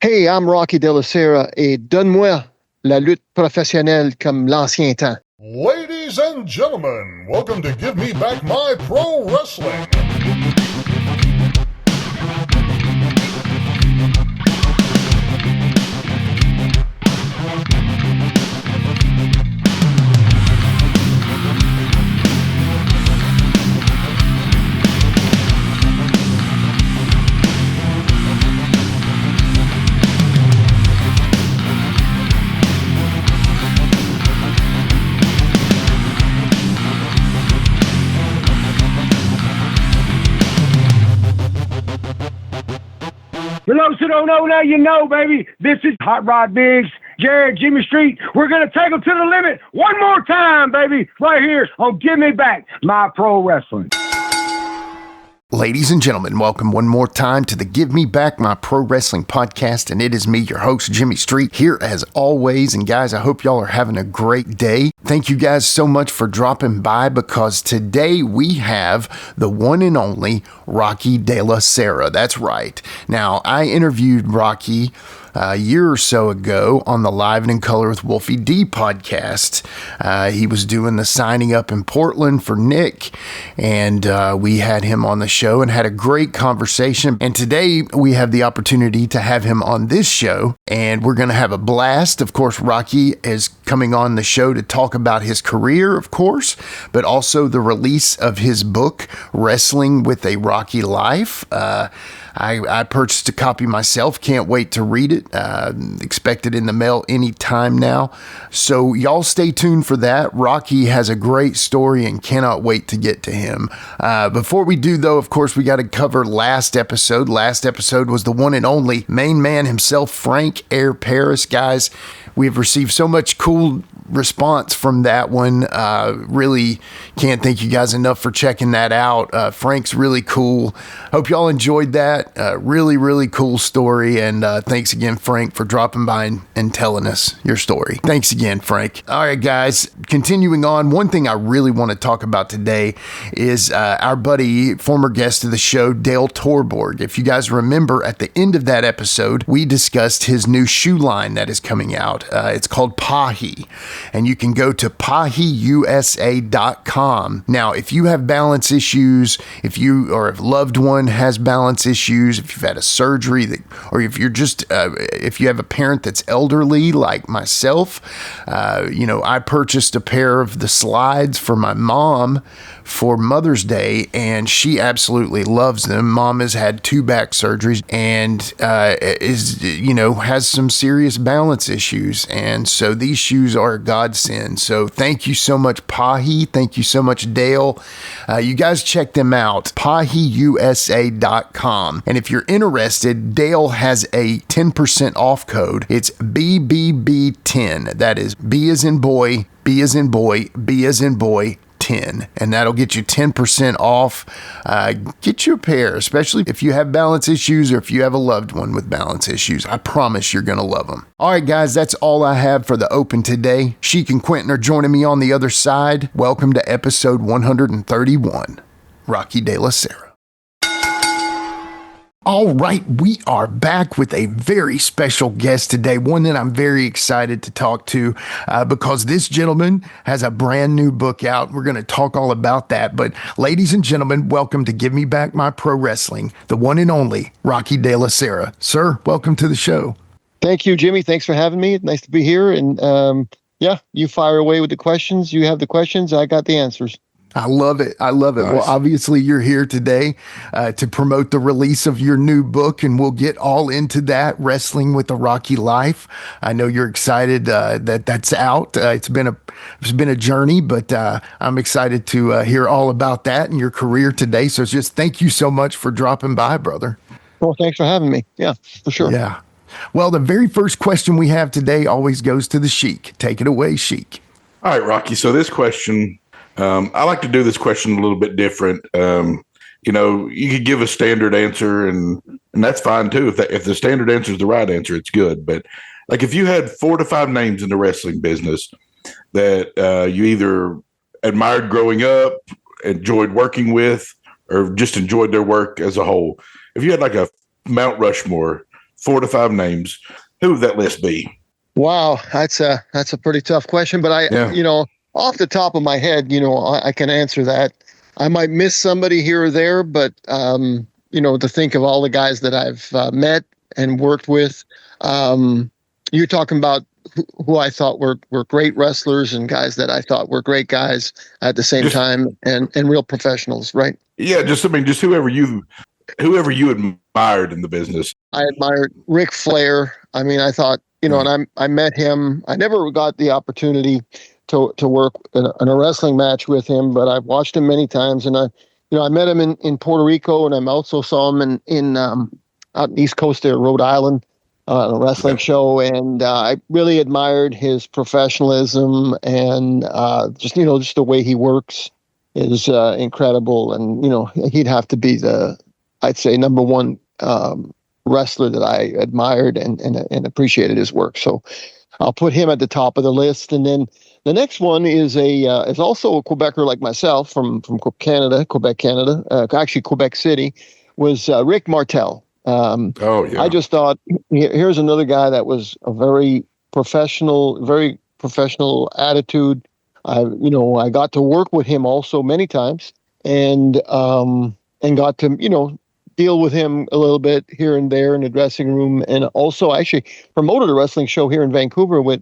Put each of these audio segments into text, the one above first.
Hey, I'm Rocky Della Serra et donne-moi la lutte professionnelle comme l'ancien temps. Ladies and gentlemen, welcome to Give Me Back My Pro Wrestling. For those who don't know, now you know, baby. This is Hot Rod Biggs, Jared, Jimmy Street. We're going to take them to the limit one more time, baby, right here on Give Me Back My Pro Wrestling. Ladies and gentlemen, welcome one more time to the Give Me Back My Pro Wrestling podcast, and it is me, your host, Jimmy Street, here as always. And guys, I hope y'all are having a great day. Thank you guys so much for dropping by, because today we have the one and only Rocky Della Serra. That's right. Now, I interviewed Rocky a year or so ago on the Live and in Color with Wolfie D podcast. He was doing the signing up in Portland for Nick, and we had him on the show and had a great conversation. And today we have the opportunity to have him on this show, and we're going to have a blast. Of course, Rocky is coming on the show to talk about his career, of course, but also the release of his book, Wrestling with a Rocky Life. I purchased a copy myself. Can't wait to read it. Expect it in the mail anytime now. So y'all stay tuned for that. Rocky has a great story and cannot wait to get to him. Before we do, though, of course, we got to cover last episode. Last episode was the one and only main man himself, Frank Air Paris. Guys, we've received so much cool response from that one. Really can't thank you guys enough for checking that out. Frank's really cool. Hope y'all enjoyed that. Really, really cool story. And thanks again, Frank, for dropping by and telling us your story. Thanks again, Frank. All right, guys, continuing on. One thing I really want to talk about today is our buddy, former guest of the show, Dale Torborg. If you guys remember, at the end of that episode, we discussed his new shoe line that is coming out. It's called Pahi, and you can go to pahiusa.com. Now, if you have balance issues, if you or a loved one has balance issues, if you've had a surgery, or if you're just, if you have a parent that's elderly like myself, I purchased a pair of the slides for my mom for Mother's Day, and she absolutely loves them. Mom has had 2 back surgeries and has some serious balance issues, and so these shoes are a godsend. So thank you so much, Pahi. Thank you so much, Dale. You guys check them out, pahiusa.com. And if you're interested, Dale has a 10% off code. It's BBB10. That is B as in boy, B as in boy, B as in boy, 10, and that'll get you 10% off. Get you a pair, especially if you have balance issues or if you have a loved one with balance issues. I promise you're going to love them. All right, guys, that's all I have for the open today. Sheik and Quinton are joining me on the other side. Welcome to episode 131, Rocky Della Serra. All right, we are back with a very special guest today, one that I'm very excited to talk to because this gentleman has a brand new book out. We're going to talk all about that. But ladies and gentlemen, welcome to Give Me Back My Pro Wrestling, the one and only Rocky Della Serra. Sir, welcome to the show. Thank you, Jimmy. Thanks for having me. Nice to be here. And you fire away with the questions. You have the questions. I got the answers. I love it. I love it. Nice. Well, obviously you're here today to promote the release of your new book, and we'll get all into that, Wrestling with a Rocky Life. I know you're excited that that's out. It's been a journey, but I'm excited to hear all about that and your career today. So just thank you so much for dropping by, brother. Well, thanks for having me. Yeah, for sure. Yeah. Well, the very first question we have today always goes to the Sheik. Take it away, Sheik. All right, Rocky. So this question, I like to do this question a little bit different. You could give a standard answer, and that's fine too. If the standard answer is the right answer, it's good. But like, if you had 4 to 5 names in the wrestling business that you either admired growing up, enjoyed working with, or just enjoyed their work as a whole, if you had like a Mount Rushmore 4 to 5 names, who would that list be? Wow, that's a pretty tough question, but Yeah. Off the top of my head, I can answer that. I might miss somebody here or there, but to think of all the guys that I've met and worked with, you're talking about who I thought were great wrestlers and guys that I thought were great guys at the same time and real professionals, right? Yeah, just whoever you admired in the business. I admired Ric Flair. I mean, I thought, and I met him. I never got the opportunity to work in a wrestling match with him, but I've watched him many times. And I met him in Puerto Rico, and I also saw him in out in East Coast there, Rhode Island, a wrestling show. And I really admired his professionalism and just the way he works is incredible. And, he'd have to be I'd say number one wrestler that I admired and appreciated his work. So I'll put him at the top of the list. And then the next one is is also a Quebecer like myself from Canada, Quebec, Canada, actually Quebec City, was Rick Martel. I just thought, here's another guy that was a very professional attitude. I got to work with him also many times and got to, deal with him a little bit here and there in the dressing room. And also actually promoted a wrestling show here in Vancouver with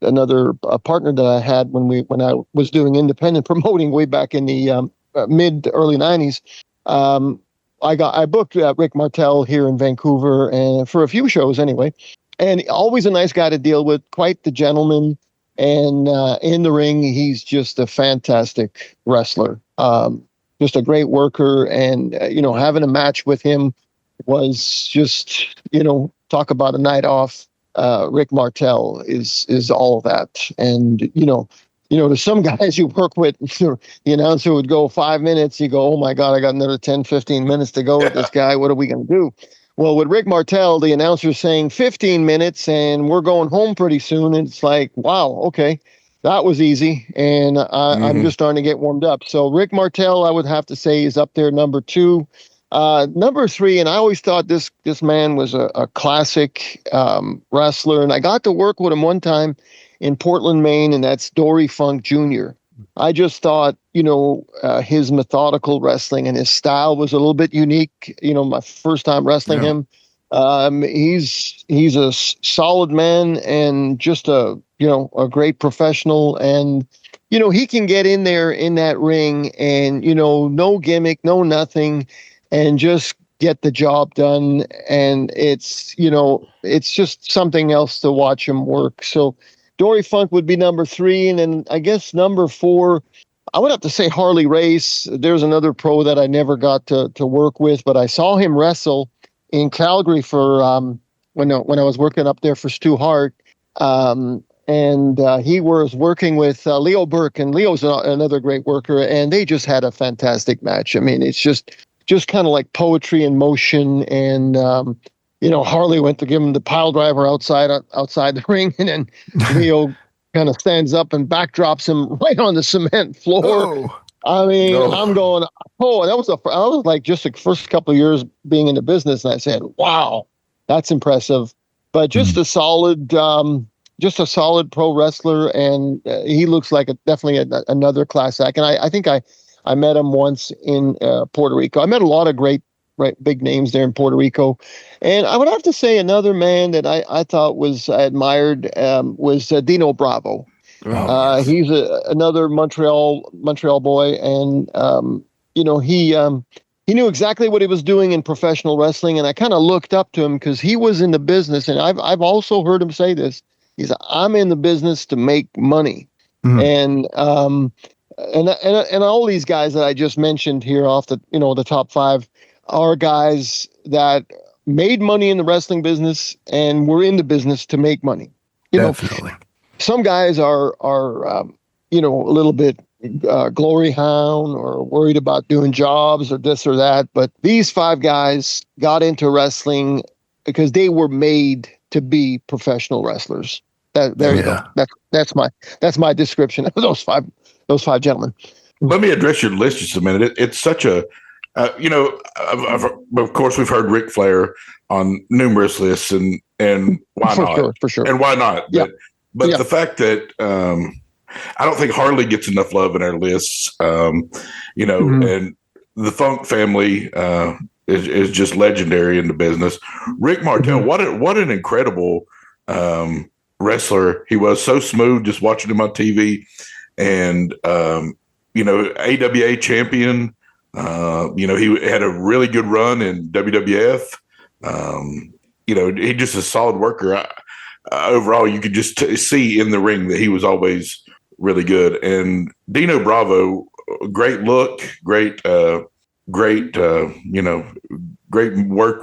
another partner that I had when I was doing independent promoting way back in the mid to early 90s. I booked Rick Martel here in Vancouver and for a few shows anyway, and always a nice guy to deal with, quite the gentleman. And in the ring, he's just a fantastic wrestler, just a great worker. And having a match with him was just talk about a night off. Rick Martel is all of that. And there's some guys you work with, the announcer would go 5 minutes. You go, oh my God, I got another 10, 15 minutes to go with this guy. What are we going to do? Well, with Rick Martel, the announcer's saying 15 minutes and we're going home pretty soon. And it's like, wow, okay, that was easy. And I'm just starting to get warmed up. So Rick Martel, I would have to say, is up there, number 2. Number 3, and I always thought this man was a classic wrestler. And I got to work with him one time in Portland, Maine, and that's Dory Funk Jr. I just thought, his methodical wrestling and his style was a little bit unique. My first time wrestling him. He's a solid man and just a great professional. And, he can get in there in that ring and, no gimmick, no nothing, and just get the job done. And it's just something else to watch him work. So Dory Funk would be number 3. And then I guess number 4, I would have to say Harley Race. There's another pro that I never got to work with, but I saw him wrestle in Calgary for when I was working up there for Stu Hart. And he was working with Leo Burke, and Leo's another great worker, and they just had a fantastic match. I mean, it's just kind of like poetry in motion. And Harley went to give him the pile driver outside the ring, and then Leo kind of stands up and backdrops him right on the cement floor. Oh. I mean, I'm going, that was I was like just the first couple of years being in the business, and I said, wow, that's impressive. But just a solid pro wrestler, and he looks like definitely another class act. And I think I met him once in Puerto Rico. I met a lot of great big names there in Puerto Rico. And I would have to say another man that I thought I admired was Dino Bravo. Yes. He's another Montreal boy, and he knew exactly what he was doing in professional wrestling, and I kind of looked up to him because he was in the business, and I've also heard him say this. I'm in the business to make money, and all these guys that I just mentioned here off the top 5 are guys that made money in the wrestling business and were in the business to make money. Definitely. Some guys are a little bit glory hound or worried about doing jobs or this or that. But these 5 guys got into wrestling because they were made to be professional wrestlers. There you go. That's my description of those five gentlemen. Let me address your list just a minute. It's such a Of course, we've heard Ric Flair on numerous lists, and why not? For sure. And why not? Yeah. But the fact that I don't think Harley gets enough love in our lists, and the Funk family is just legendary in the business. Rick Martel, what an incredible wrestler he was. So smooth, just watching him on TV, and AWA champion. He had a really good run in WWF. He just a solid worker. Overall, you could just see in the ring that he was always really good. And Dino Bravo, great look, great work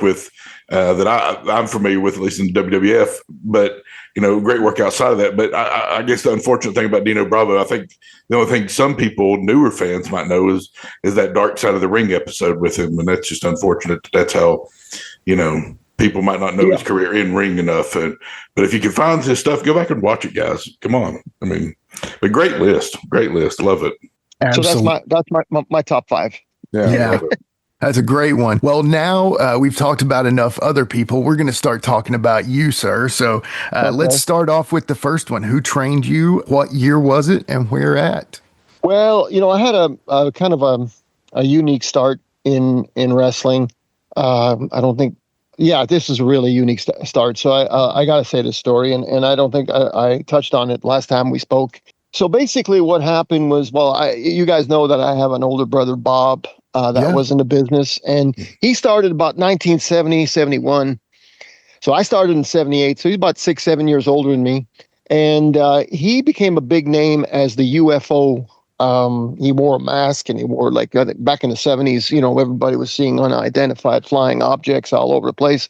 with that I'm familiar with, at least in the WWF. But great work outside of that. But I guess the unfortunate thing about Dino Bravo, I think the only thing some people, newer fans, might know is that Dark Side of the Ring episode with him, and that's just unfortunate. That's how people might not know his career in ring enough. But if you can find his stuff, go back and watch it, guys. Come on, but great list, love it. Absolutely. So that's my top 5. Yeah. That's a great one. Well, now we've talked about enough other people. We're going to start talking about you, sir. So let's start off with the first one. Who trained you? What year was it? And where at? Well, I had a kind of a unique start in wrestling. I don't think, this is a really unique start. So I got to say this story, and I don't think I touched on it last time we spoke. So basically what happened was, you guys know that I have an older brother, Bob, that was in the business, and he started about 1970, 71. So I started in 78. So he's about 6-7 years older than me. And he became a big name as the UFO. He wore a mask, and he wore, like, back in the 70s, everybody was seeing unidentified flying objects all over the place.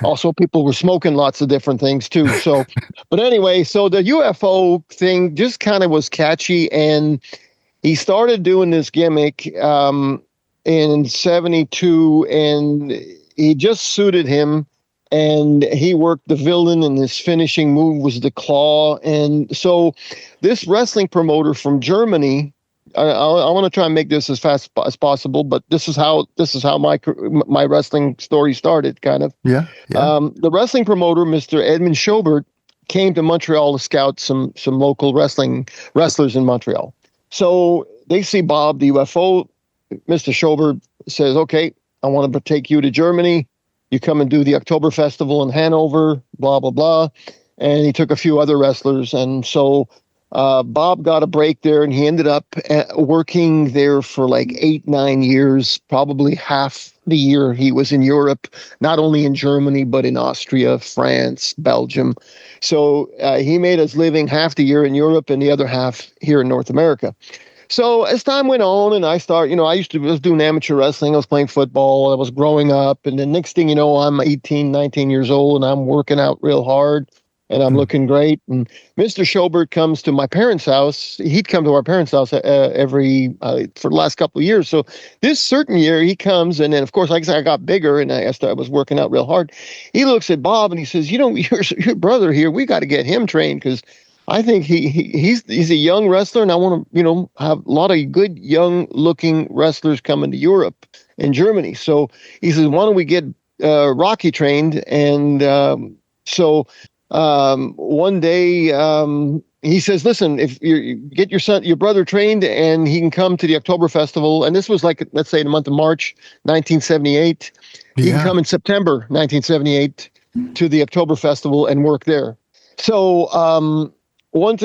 Also, people were smoking lots of different things too. So, but anyway, so the UFO thing just kind of was catchy, and he started doing this gimmick in 72, and he just suited him. And he worked the villain, and his finishing move was the claw. And so this wrestling promoter from Germany, I want to try and make this as fast as possible, but this is how my wrestling story started, kind of. Yeah. The wrestling promoter, Mr. Edmund Schobert, came to Montreal to scout some local wrestlers in Montreal. So they see Bob, the UFO. Mr. Schobert says, "Okay, I want to take you to Germany. You come and do the October Festival in Hanover, blah, blah, blah." And he took a few other wrestlers. And so Bob got a break there, and he ended up working there for like 8-9 years, probably half the year he was in Europe, not only in Germany, but in Austria, France, Belgium. So he made his living half the year in Europe and the other half here in North America. So as time went on, and I was doing amateur wrestling. I was playing football. I was growing up. And the next thing you know, I'm 18, 19 years old, and I'm working out real hard, and I'm looking great. And Mr. Schobert comes to my parents' house. He'd come to our parents' house for the last couple of years. So this certain year he comes, and then, of course, like I said, I got bigger, and I was working out real hard. He looks at Bob, and he says, your brother here, we got to get him trained, because I think he's a young wrestler, and I want to, have a lot of good young looking wrestlers coming to Europe and Germany. So he says, why don't we get Rocky trained? And so one day he says, listen, if you get your brother trained, and he can come to the October Festival, and this was like, let's say, in the month of March 1978. He can come in September 1978 to the October Festival and work there. So one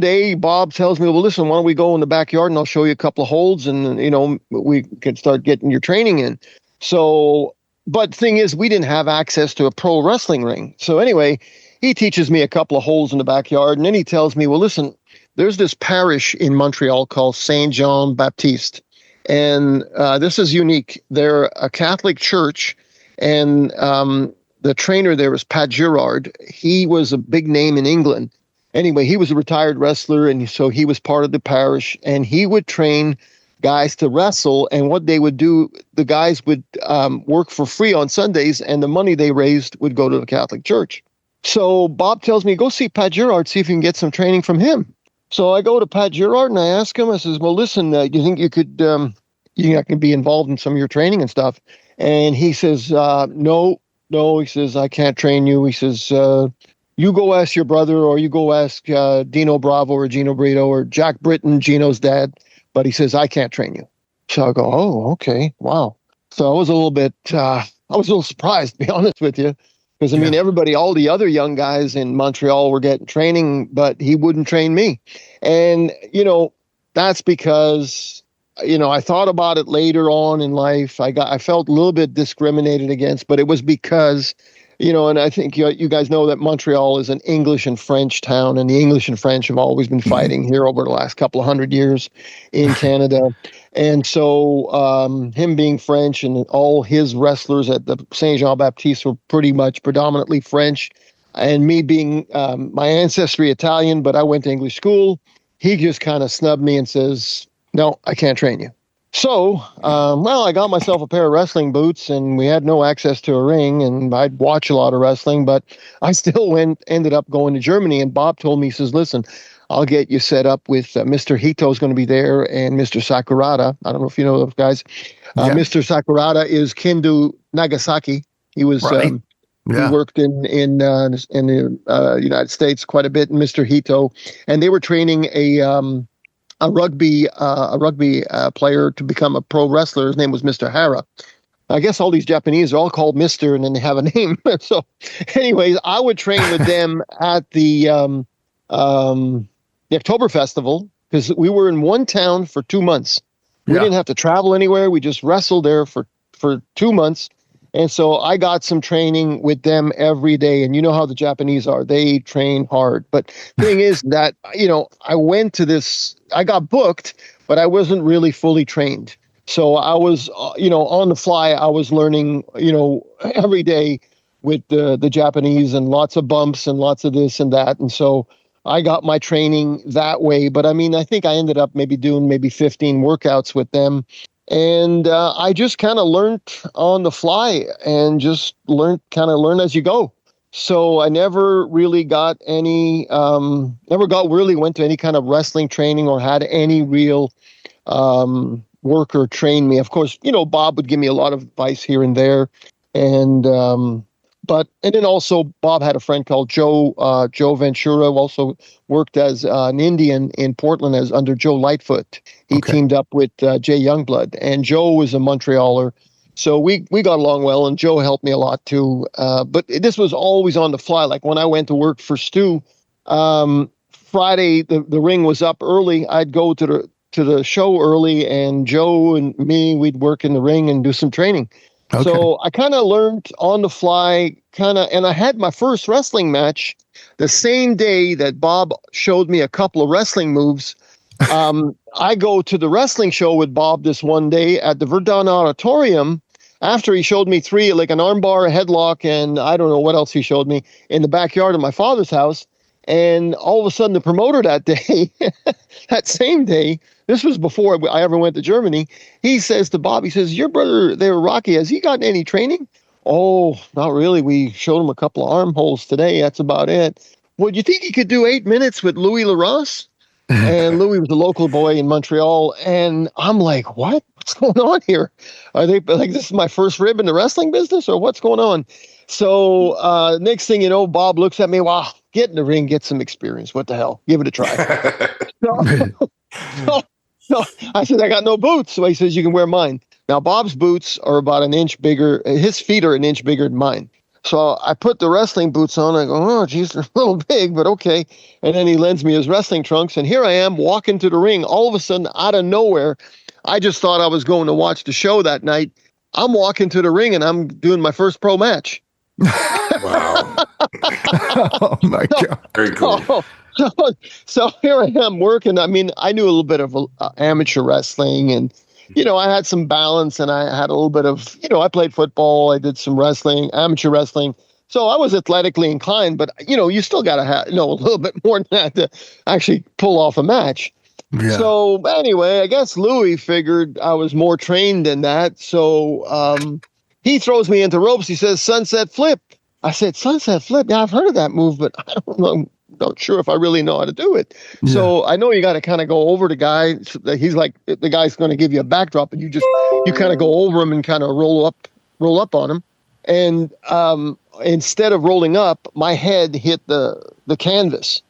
day Bob tells me, well, listen, why don't we go in the backyard, and I'll show you a couple of holds, and, we can start getting your training in. So, but the thing is, we didn't have access to a pro wrestling ring. So anyway, he teaches me a couple of holds in the backyard, and then he tells me, well, listen, there's this parish in Montreal called Saint Jean Baptiste. And this is unique. They're a Catholic church, and the trainer there was Pat Girard. He was a big name in England. Anyway, he was a retired wrestler, and so he was part of the parish, and he would train guys to wrestle. And what they would do, the guys would work for free on Sundays, and the money they raised would go to the Catholic Church. So Bob tells me, go see Pat Girard, see if you can get some training from him. So I go to Pat Girard, and I ask him, I says, well, listen, you think you could you're not going to be involved in some of your training and stuff. And he says, no, he says, I can't train you. He says, you go ask your brother, or you go ask Dino Bravo or Gino Brito or Jack Britton, Gino's dad. But he says, I can't train you. So I go, oh, okay. Wow. So I was a little bit, I was a little surprised, to be honest with you. Because, I mean, everybody, all the other young guys in Montreal were getting training, but he wouldn't train me. And, that's because, I thought about it later on in life. I felt a little bit discriminated against, but it was because, and I think you guys know that Montreal is an English and French town, and the English and French have always been fighting here over the last couple of 100 years in Canada. And so him being French, and all his wrestlers at the Saint Jean Baptiste were pretty much predominantly French, and me being my ancestry Italian, but I went to English school, he just kind of snubbed me and says, no, I can't train you. So, I got myself a pair of wrestling boots, and we had no access to a ring, and I'd watch a lot of wrestling, but I still ended up going to Germany. And Bob told me, he says, listen, I'll get you set up with Mr. Hito's going to be there, and Mr. Sakurada. I don't know if you know those guys. Mr. Sakurada is Kendo Nagasaki. He was right. He worked in the United States quite a bit. And Mr. Hito, and they were training a rugby player to become a pro wrestler. His name was Mr. Hara. I guess all these Japanese are all called Mr. and then they have a name. So, anyways, I would train with them at the October Festival, because we were in one town for 2 months. We didn't have to travel anywhere. We just wrestled there for 2 months. And so I got some training with them every day. And you know how the Japanese are. They train hard. But the thing is that, I went to this, I got booked, but I wasn't really fully trained. So I was, on the fly, I was learning, every day with the Japanese, and lots of bumps and lots of this and that. And so I got my training that way. But I mean, I think I ended up doing 15 workouts with them. And I just kind of learned on the fly, and just learn as you go. So I never really got went to any kind of wrestling training, or had any real worker train me. Of course, Bob would give me a lot of advice here and there. And then also Bob had a friend called Joe Ventura, who also worked as an Indian in Portland under Joe Lightfoot. He teamed up with Jay Youngblood, and Joe was a Montrealer. So we got along well, and Joe helped me a lot too. But this was always on the fly. Like when I went to work for Stu, Friday, the ring was up early. I'd go to the show early, and Joe and me, we'd work in the ring and do some training. Okay. So I kind of learned on the fly, and I had my first wrestling match the same day that Bob showed me a couple of wrestling moves. I go to the wrestling show with Bob this one day at the Verdun Auditorium, after he showed me three, like an armbar, a headlock, and I don't know what else he showed me, in the backyard of my father's house. And all of a sudden, the promoter that day, that same day, this was before I ever went to Germany, he says to Bob, he says, your brother there, Rocky, has he gotten any training? Oh, not really. We showed him a couple of armholes today. That's about it. Well, do you think he could do 8 minutes with Louis LaRosse? And Louis was a local boy in Montreal. And I'm like, what's going on here? Are they like, this is my first rib in the wrestling business, or what's going on? So next thing you know, Bob looks at me, wow, get in the ring, get some experience. What the hell? Give it a try. So I said, I got no boots. So he says, you can wear mine. Now, Bob's boots are about an inch bigger. His feet are an inch bigger than mine. So I put the wrestling boots on. I go, oh, geez, they're a little big, but okay. And then he lends me his wrestling trunks. And here I am walking to the ring. All of a sudden, out of nowhere, I just thought I was going to watch the show that night. I'm walking to the ring, and I'm doing my first pro match. Wow. Oh, my God. Very cool. So here I am working. I mean, I knew a little bit of amateur wrestling, and, I had some balance, and I had a little bit of, I played football. I did some wrestling, amateur wrestling. So I was athletically inclined, but, you still got to know a little bit more than that to actually pull off a match. Yeah. So anyway, I guess Louis figured I was more trained than that. So he throws me into ropes. He says, sunset flip. I said, sunset flip? Yeah, I've heard of that move, but I don't know not sure if I really know how to do it. Yeah. So I know you got to kind of go over the guy. So that he's like, the guy's going to give you a backdrop, and you kind of go over him and kind of roll up on him. And instead of rolling up, my head hit the canvas.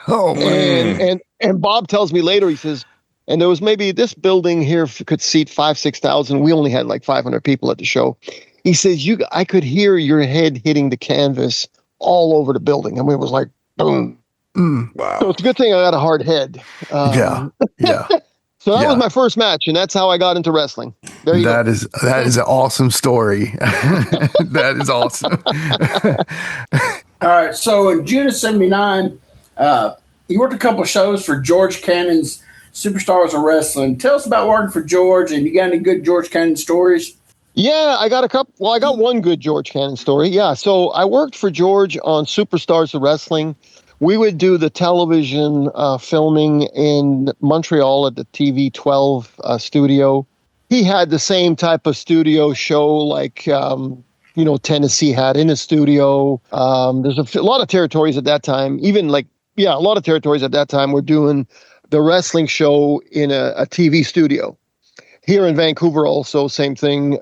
Oh man. And Bob tells me later, he says, and there was maybe this building here could seat 6,000. We only had like 500 people at the show. He says, I could hear your head hitting the canvas all over the building. And it was like, boom. Wow. So it's a good thing I got a hard head. Yeah. So that was my first match, and that's how I got into wrestling. There you go. That is an awesome story. That is awesome. All right. So in June of '79, you worked a couple of shows for George Cannon's Superstars of Wrestling. Tell us about working for George, and you got any good George Cannon stories? Yeah, I got a couple. Well, I got one good George Cannon story. Yeah, so I worked for George on Superstars of Wrestling. We would do the television filming in Montreal at the TV 12 studio. He had the same type of studio show like, Tennessee had in a studio. There's a lot of territories at that time, a lot of territories at that time were doing the wrestling show in a TV studio. Here in Vancouver also, same thing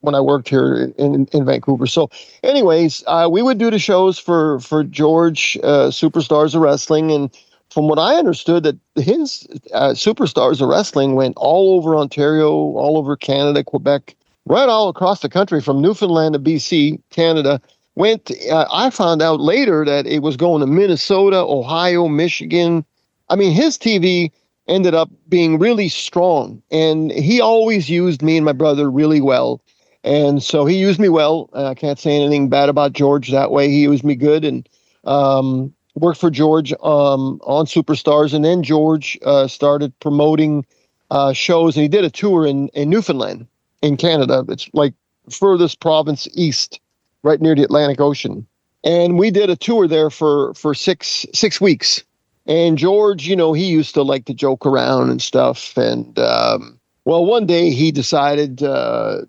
when I worked here in Vancouver. So anyways, we would do the shows for George, Superstars of Wrestling. And from what I understood, that his Superstars of Wrestling went all over Ontario, all over Canada, Quebec, right all across the country from Newfoundland to BC, Canada. I found out later that it was going to Minnesota, Ohio, Michigan. I mean, his TV ended up being really strong, and he always used me and my brother really well. And so he used me well. I can't say anything bad about George that way. He used me good, and worked for George on Superstars. And then George started promoting shows, and he did a tour in Newfoundland in Canada. It's like furthest province east, right near the Atlantic Ocean. And we did a tour there for 6 weeks. And George, he used to like to joke around and stuff. And, one day he decided to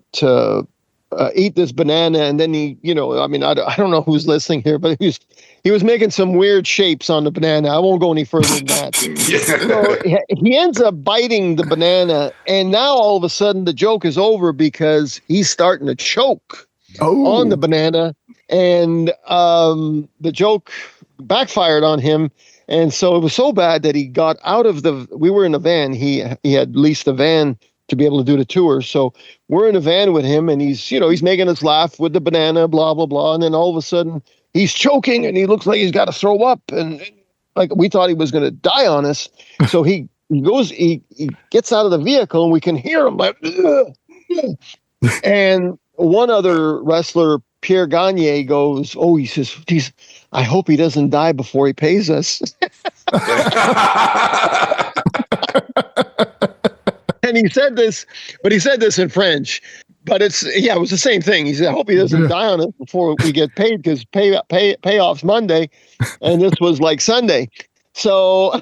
eat this banana. And then he, I don't know who's listening here, but he was making some weird shapes on the banana. I won't go any further than that. So he ends up biting the banana. And now all of a sudden the joke is over because he's starting to choke on the banana. And the joke backfired on him. And so it was so bad that he got out of we were in a van. He had leased a van to be able to do the tour. So we're in a van with him, and he's making us laugh with the banana, blah, blah, blah. And then all of a sudden he's choking and he looks like he's got to throw up. And like we thought he was going to die on us. So he gets out of the vehicle and we can hear him like, ugh. And one other wrestler, Pierre Gagne, goes, he says, geez, I hope he doesn't die before he pays us. And he said this in French, but it was the same thing. He said, I hope he doesn't die on us before we get paid, because payoff's Monday. And this was like Sunday. So,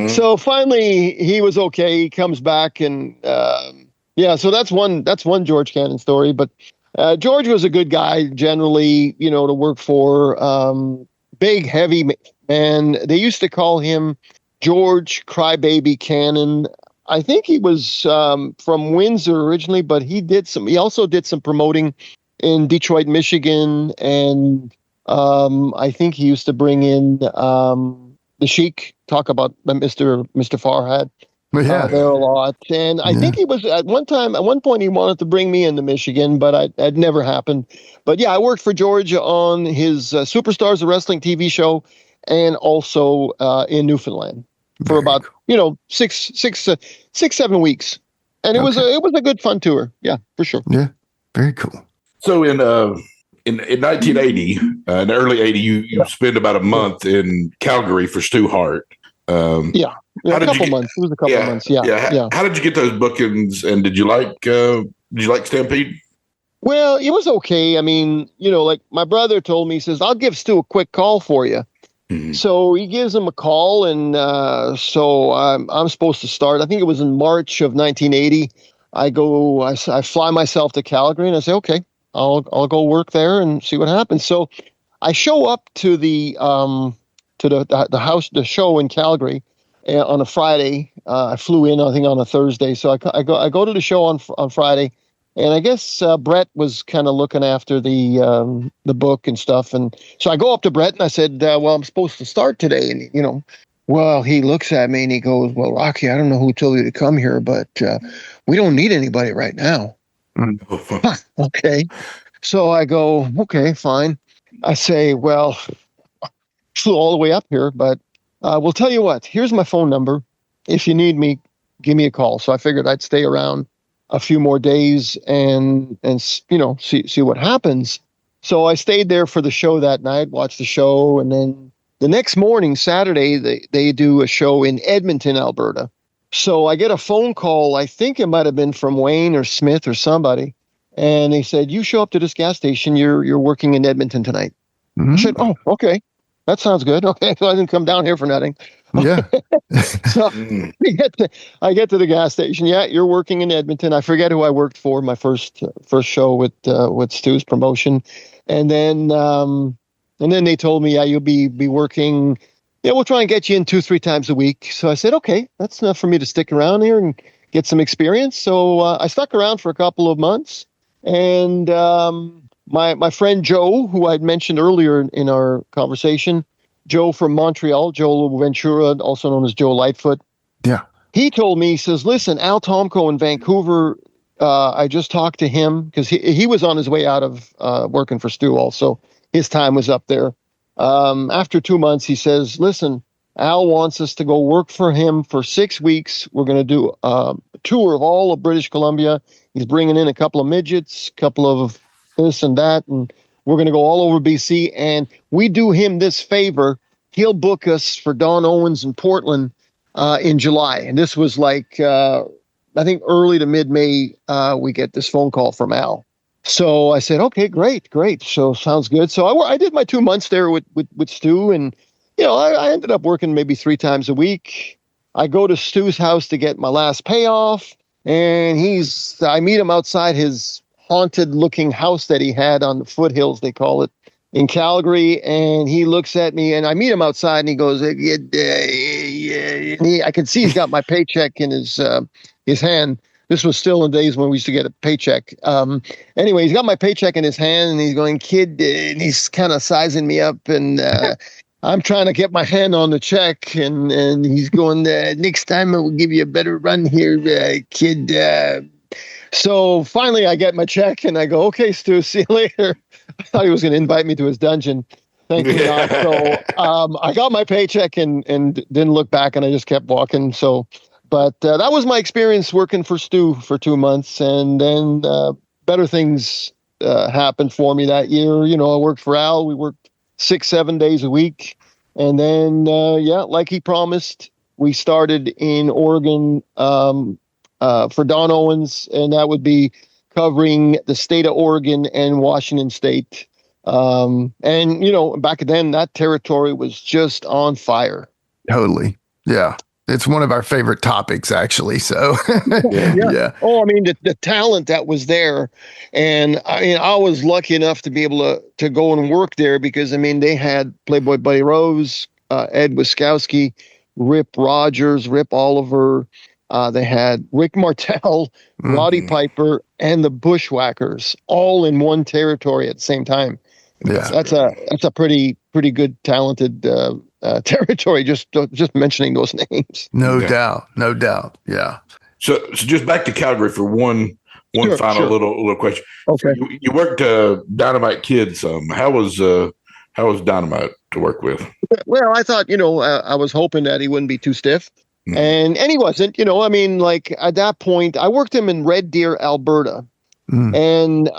so finally he was okay. He comes back and, so that's one George Cannon story, but George was a good guy generally, to work for. Big, heavy man. They used to call him George Crybaby Cannon. I think he was from Windsor originally, but he also did some promoting in Detroit, Michigan, and I think he used to bring in the Sheik. Talk about Mr. Farhad. There a lot. And I think he was at one point he wanted to bring me into Michigan, but it never happened. But I worked for George on his Superstars of Wrestling TV show, and also in Newfoundland for about 7 weeks. And it was a good fun tour. Yeah, for sure. Yeah. Very cool. So in 1980, in the early 80, you spent about a month in Calgary for Stu Hart. A couple months. It was a couple months. Yeah. How did you get those bookings, and did you like Stampede? Well, it was okay. I mean, like my brother told me, he says, I'll give Stu a quick call for you. Mm-hmm. So he gives him a call, and so I'm supposed to start. I think it was in March of 1980. I fly myself to Calgary, and I say, okay, I'll go work there and see what happens. So I show up to the show in Calgary on a Friday. I flew in, I think, on a Thursday. So I go to the show on Friday, and I guess Brett was kind of looking after the book and stuff. And so I go up to Brett and I said, "Well, I'm supposed to start today." And well, he looks at me and he goes, "Well, Rocky, I don't know who told you to come here, but we don't need anybody right now." Okay. So I go, "Okay, fine." I say, "Well, flew all the way up here, but we'll tell you what, here's my phone number. If you need me, give me a call." So I figured I'd stay around a few more days and see what happens. So I stayed there for the show that night, watched the show, and then the next morning, Saturday, they do a show in Edmonton, Alberta. So I get a phone call, I think it might have been from Wayne or Smith or somebody, and they said, "You show up to this gas station, you're working in Edmonton tonight." I said, "Oh, okay. That sounds good." Okay, so I didn't come down here for nothing. Yeah. So I get to the gas station. Yeah, you're working in Edmonton. I forget who I worked for. My first show with Stu's promotion, and then they told me, "Yeah, you'll be working. Yeah, we'll try and get you in 2-3 times a week." So I said, "Okay, that's enough for me to stick around here and get some experience." So I stuck around for a couple of months, and my friend Joe, who I'd mentioned earlier in our conversation, Joe from Montreal, Joe Ventura, also known as Joe Lightfoot. Yeah. He told me, he says, "Listen, Al Tomko in Vancouver, I just talked to him," because he was on his way out of working for Stu also. His time was up there. After 2 months, he says, "Listen, Al wants us to go work for him for 6 weeks. We're going to do a tour of all of British Columbia. He's bringing in a couple of midgets, a couple of this and that, and we're going to go all over BC. And we do him this favor. He'll book us for Don Owen's in Portland in July." And this was like, I think early to mid-May, we get this phone call from Al. So I said, "Okay, great. So sounds good." So I did my 2 months there with Stu, and I ended up working maybe 3 times a week. I go to Stu's house to get my last payoff, and I meet him outside his haunted-looking house that he had on the foothills, they call it, in Calgary. And he looks at me, and I meet him outside, and he goes, yeah. And I can see he's got my paycheck in his hand. This was still in days when we used to get a paycheck. Anyway, he's got my paycheck in his hand, and he's going, "Kid," and he's kind of sizing me up, and I'm trying to get my hand on the check, and he's going, "Next time I will give you a better run here, kid." So finally I get my check and I go, "Okay, Stu, see you later." I thought he was going to invite me to his dungeon. Thank you, not. So I got my paycheck and didn't look back, and I just kept walking. So, but that was my experience working for Stu for 2 months. And then better things happened for me that year. I worked for Al. We worked 6-7 days a week. And then, like he promised, we started in Oregon for Don Owens, and that would be covering the state of Oregon and Washington State. And back then that territory was just on fire. Totally. Yeah. It's one of our favorite topics, actually. So, yeah. Oh, I mean, the talent that was there. And I was lucky enough to be able to go and work there because, they had Playboy Buddy Rose, Ed Wiskowski, Rip Rogers, Rip Oliver. They had Rick Martel, Roddy Piper, and the Bushwhackers all in one territory at the same time. Yeah. That's a pretty good talented territory. Just mentioning those names. No doubt. Yeah. So just back to Calgary for one final little question. Okay. You worked Dynamite Kid some. How was Dynamite to work with? Well, I thought I was hoping that he wouldn't be too stiff. And he wasn't. At that point, I worked him in Red Deer, Alberta. And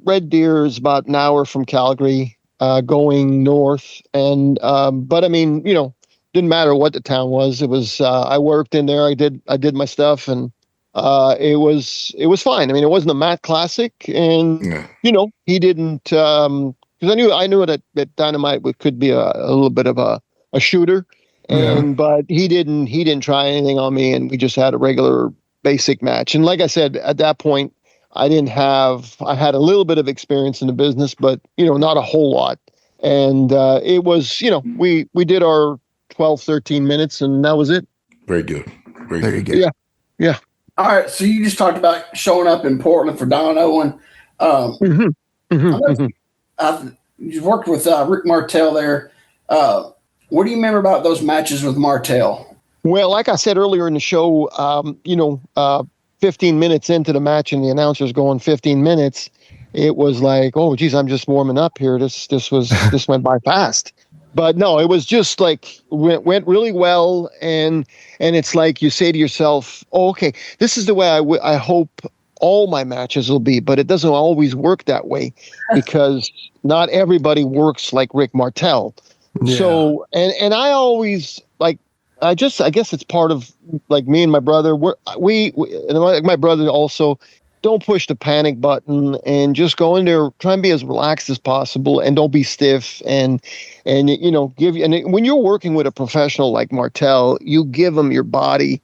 Red Deer is about an hour from Calgary, going north. And but didn't matter what the town was. It was I worked in there. I did my stuff, and it was fine. It wasn't a Matt Classic, and he didn't because I knew that Dynamite could be a little bit of a shooter. But he didn't try anything on me, and we just had a regular basic match. And like I said, at that point, I had a little bit of experience in the business, but not a whole lot. And it was, we did our 12, 13 minutes, and that was it. Very good. Very There good. you go. Yeah. All right, so you just talked about showing up in Portland for Don Owen. You've worked with Rick Martel there. What do you remember about those matches with Martel? Well, like I said earlier in the show, 15 minutes into the match and the announcer's going 15 minutes, it was like, oh, geez, I'm just warming up here. This went by fast. But no, it was just like went really well, and it's like you say to yourself, oh, okay, this is the way I hope all my matches will be, but it doesn't always work that way because not everybody works like Rick Martel. Yeah. So and I always like I guess it's part of like me and my brother. We and my brother also don't push the panic button and just go in there, try and be as relaxed as possible and don't be stiff and when you're working with a professional like Martel, you give them your body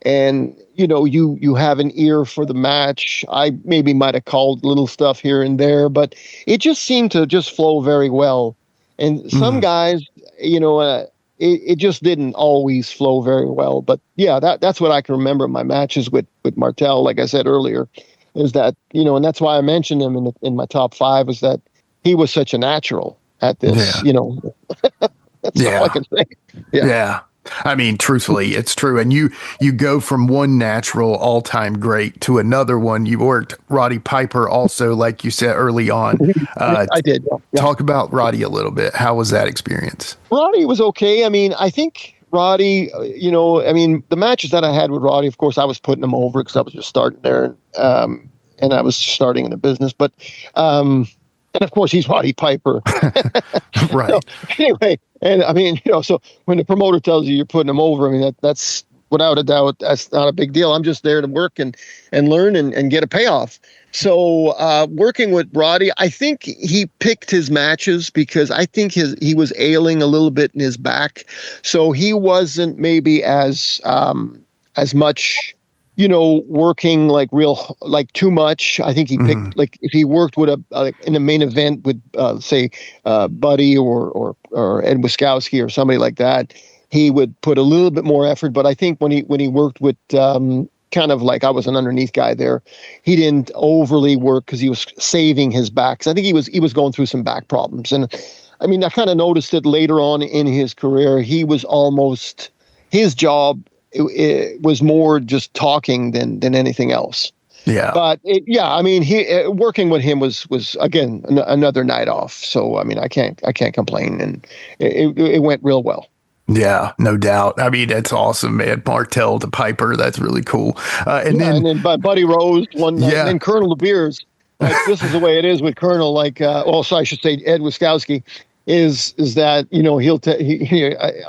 and you have an ear for the match. I maybe might have called little stuff here and there, but it just seemed to just flow very well. And some guys, it just didn't always flow very well. But yeah, that's what I can remember my matches with Martel, like I said earlier, is that, and that's why I mentioned him in my top 5 is that he was such a natural at this, that's all I can say. Yeah. I mean, truthfully, it's true. And you go from one natural all-time great to another one. You worked Roddy Piper also, like you said early on. I did. Yeah. Talk about Roddy a little bit. How was that experience? Roddy was okay. I mean, I think Roddy, the matches that I had with Roddy, of course, I was putting him over because I was just starting there, and I was starting in the business. But, and of course, he's Roddy Piper. Right. So, anyway, and I mean, so when the promoter tells you you're putting him over, I mean, that's without a doubt, that's not a big deal. I'm just there to work and learn and get a payoff. So working with Roddy, I think he picked his matches because I think he was ailing a little bit in his back. So he wasn't maybe as much, working like too much. I think he picked like if he worked with in a main event with say Buddy or Ed Wiskowski or somebody like that, he would put a little bit more effort. But I think when he worked with kind of like I was an underneath guy there, he didn't overly work because he was saving his back. I think he was going through some back problems. And I mean, I kind of noticed it later on in his career. He was almost his job. It was more just talking than anything else. Yeah. But he working with him was again another night off. So I mean, I can't complain, and it went real well. Yeah, no doubt. I mean, that's awesome, man. Martel to Piper, that's really cool. And then Buddy Rose one night, and then Colonel De Beers. Like, this is the way it is with Colonel. Like, so I should say Ed Wiskowski. Is that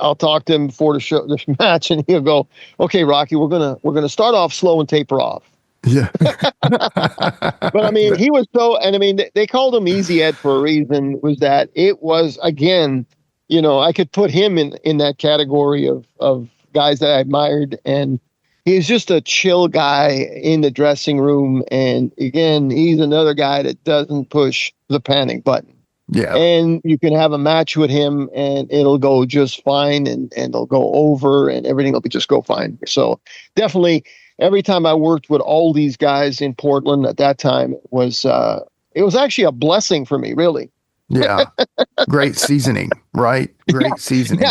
I'll talk to him before this match, and he'll go, "Okay, Rocky, we're gonna start off slow and taper off." Yeah. But I mean, he was so, and I mean, they called him Easy Ed for a reason. Was that it was again, I could put him in that category of guys that I admired, and he's just a chill guy in the dressing room. And again, he's another guy that doesn't push the panic button. Yeah. And you can have a match with him and it'll go just fine and it'll go over and everything will just go fine. So definitely every time I worked with all these guys in Portland at that time, it was actually a blessing for me, really. Yeah. Great seasoning, right? Great seasoning.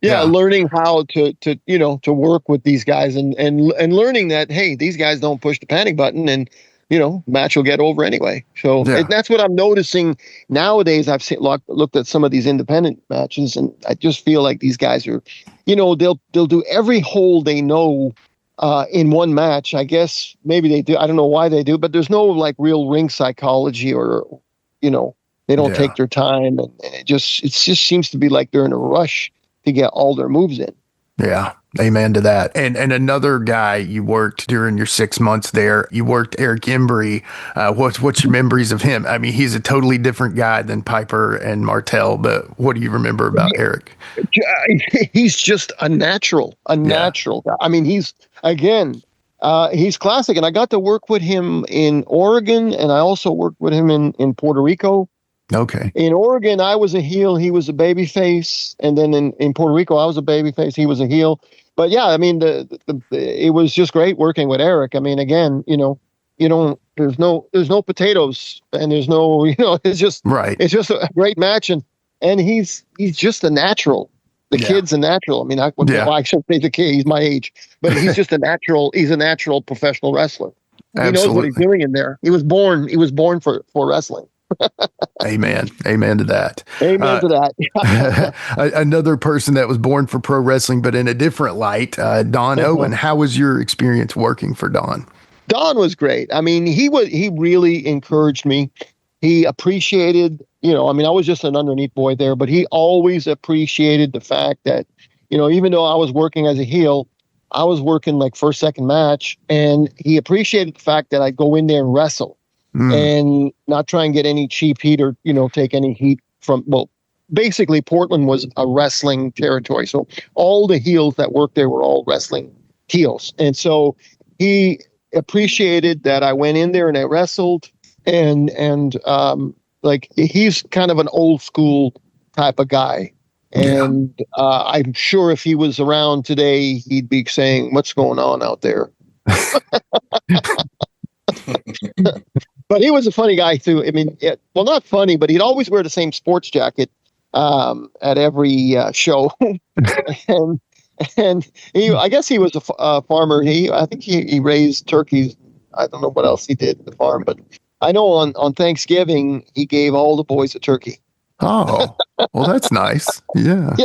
Yeah. Learning how to work with these guys and learning that, hey, these guys don't push the panic button and, match will get over anyway. So that's what I'm noticing nowadays. I've looked at some of these independent matches, and I just feel like these guys are, they'll do every hole they know in one match. I guess maybe they do. I don't know why they do, but there's no like real ring psychology or, they don't take their time, and it just seems to be like they're in a rush to get all their moves in. Yeah. Amen to that. And another guy you worked during your 6 months there, you worked Eric Embry. What's your memories of him? I mean, he's a totally different guy than Piper and Martel, but what do you remember about Eric? He's just a natural guy. I mean, he's classic. And I got to work with him in Oregon, and I also worked with him in Puerto Rico. Okay. In Oregon, I was a heel. He was a baby face. And then in Puerto Rico, I was a baby face. He was a heel. But yeah, I mean, it was just great working with Eric. I mean, again, there's no potatoes and there's no, Right. it's just a great match. And he's just a natural. The kid's a natural. I mean, I shouldn't say the kid, he's my age, but he's just a natural. He's a natural professional wrestler. He knows what he's doing in there. He was born for wrestling. Amen. Amen to that. Amen to that. Another person that was born for pro wrestling, but in a different light, Don Owen. How was your experience working for Don? Don was great. I mean, he really encouraged me. He appreciated, I was just an underneath boy there, but he always appreciated the fact that, even though I was working as a heel, I was working like first, second match, and he appreciated the fact that I'd go in there and wrestle and not try and get any cheap heat or, take any heat from, basically Portland was a wrestling territory. So all the heels that worked there were all wrestling heels. And so he appreciated that I went in there and I wrestled and like he's kind of an old school type of guy. And I'm sure if he was around today, he'd be saying, "What's going on out there?" But he was a funny guy too. I mean, not funny, but he'd always wear the same sports jacket at every show. and I guess he was a farmer. I think he raised turkeys. I don't know what else he did at the farm, but I know on Thanksgiving he gave all the boys a turkey. Oh, well, that's nice. Yeah.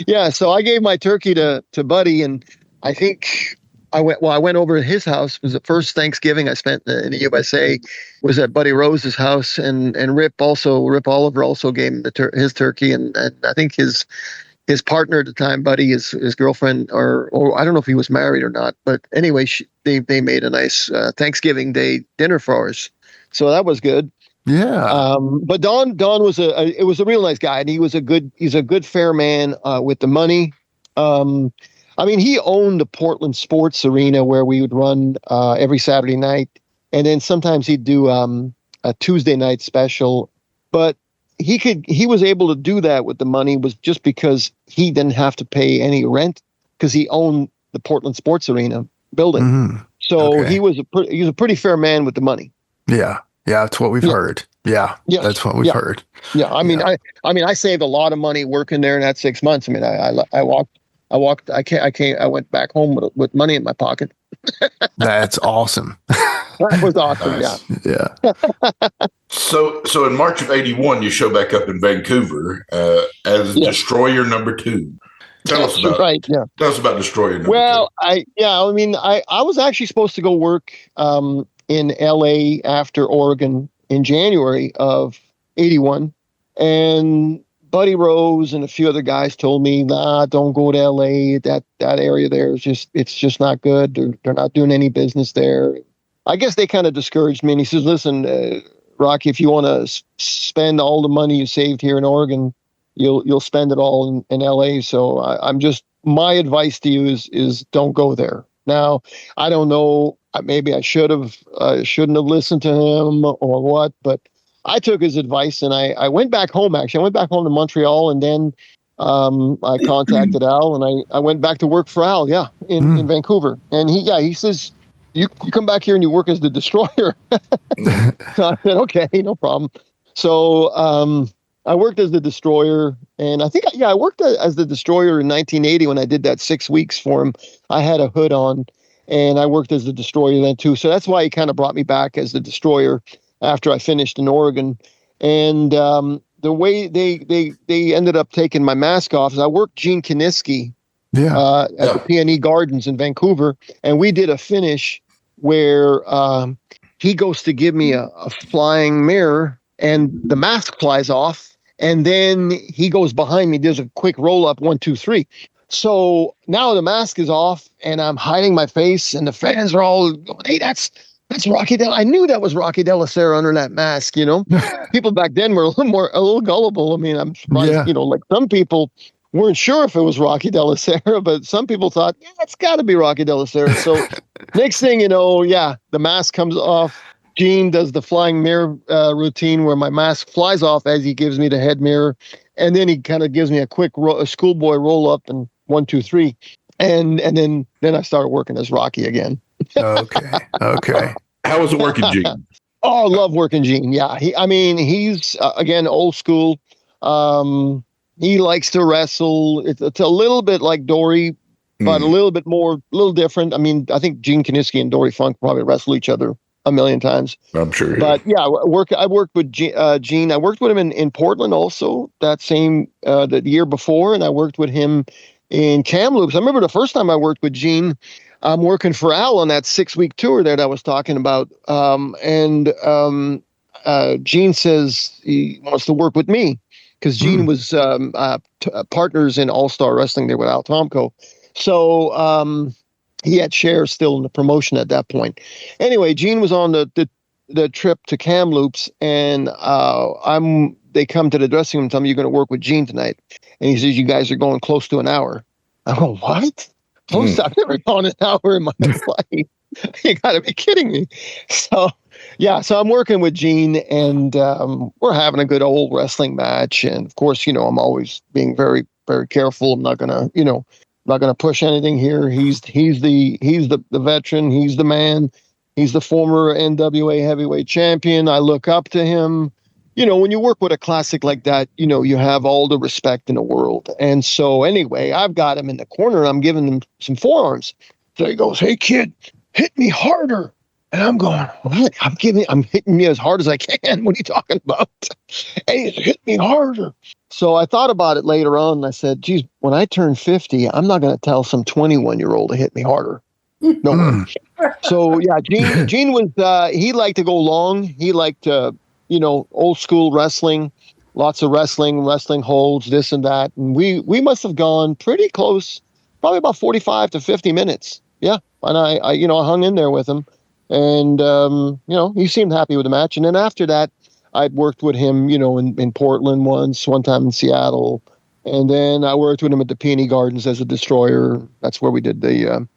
Yeah. So I gave my turkey to Buddy, and I think I went over to his house. It was the first Thanksgiving I spent in the USA. Was at Buddy Rose's house, and Rip Oliver also gave him his turkey, and I think his partner at the time, Buddy, his girlfriend, or I don't know if he was married or not, but anyway, they made a nice Thanksgiving Day dinner for us, so that was good. Yeah. But Don was a real nice guy, and he's a good fair man with the money. I mean, he owned the Portland Sports Arena where we would run every Saturday night, and then sometimes he'd do a Tuesday night special. But he was able to do that with the money was just because he didn't have to pay any rent because he owned the Portland Sports Arena building. Mm-hmm. So he was a pretty fair man with the money. Yeah. Yeah, that's what we've heard. Yeah, that's what we've heard. Yeah, I mean, I saved a lot of money working there in that 6 months. I mean, I walked. I went back home with money in my pocket. That's awesome. That was awesome. Nice. Yeah. So in March of '81, you show back up in Vancouver as Destroyer number 2. Tell us about Destroyer number 2. Well, I was actually supposed to go work in LA after Oregon in January of '81. And Buddy Rose and a few other guys told me, "Nah, don't go to LA. That area there it's just not good. They're not doing any business there." I guess they kind of discouraged me. And he says, "Listen, Rocky, if you want to spend all the money you saved here in Oregon, you'll spend it all in LA. So my advice to you is don't go there." Now, I don't know. Maybe I shouldn't have listened to him or what, but I took his advice and I went back home. Actually, I went back home to Montreal, and then I contacted Al, and I went back to work for Al. Yeah, in Vancouver, and he says, you come back here and you work as the Destroyer. So I said, okay, no problem. So I worked as the Destroyer, and I think I worked as the Destroyer in 1980 when I did that 6 weeks for him. I had a hood on, and I worked as the Destroyer then too. So that's why he kind of brought me back as the Destroyer after I finished in Oregon. And the way they ended up taking my mask off is I worked Gene Kiniski at the P&E Gardens in Vancouver, and we did a finish where he goes to give me a flying mirror, and the mask flies off, and then he goes behind me, does a quick roll up, 1, 2, 3. So now the mask is off, and I'm hiding my face, and the fans are all going, "Hey, that's Rocky Della." I knew that was Rocky Della Serra under that mask. People back then were a little gullible. I mean, I'm surprised. Like some people weren't sure if it was Rocky Della Serra, but some people thought, yeah, it's got to be Rocky Della Serra. So next thing you know, the mask comes off. Gene does the flying mirror routine where my mask flies off as he gives me the head mirror, and then he kind of gives me a quick a schoolboy roll up and 1, 2, 3, and then I started working as Rocky again. Okay. How was it working, Gene? Oh, I love working Gene. Yeah, he's again old school. He likes to wrestle. It's a little bit like Dory, but a little bit more, a little different. I mean, I think Gene Kiniski and Dory Funk probably wrestle each other a million times. I'm sure. But yeah, I worked with Gene. I worked with him in Portland also that same the year before, and I worked with him in Kamloops. I remember the first time I worked with Gene. I'm working for Al on that 6-week tour there that I was talking about, Gene says he wants to work with me because Gene was partners in All Star Wrestling there with Al Tomko. So he had shares still in the promotion at that point. Anyway, Gene was on the trip to Kamloops, and they come to the dressing room and tell me, you're going to work with Gene tonight. And he says, you guys are going close to an hour. I go, what? Close? I've never gone an hour in my life. You got to be kidding me. So I'm working with Gene, and we're having a good old wrestling match. And of course, I'm always being very, very careful. I'm not gonna, not gonna push anything here. He's the veteran. He's the man. He's the former NWA heavyweight champion. I look up to him. When you work with a classic like that, you have all the respect in the world. And so anyway, I've got him in the corner and I'm giving him some forearms. So he goes, hey kid, hit me harder. And I'm going, what? I'm hitting me as hard as I can. What are you talking about? And he said, hit me harder. So I thought about it later on and I said, geez, when I turn 50, I'm not going to tell some 21-year-old to hit me harder. No way. So yeah, Gene was, he liked to go long. He liked to, old school wrestling, lots of wrestling holds, this and that. And we must have gone pretty close, probably about 45 to 50 minutes. Yeah. And I hung in there with him, and, he seemed happy with the match. And then after that, I'd worked with him, in Portland one time in Seattle. And then I worked with him at the Peony Gardens as a destroyer. That's where we did the,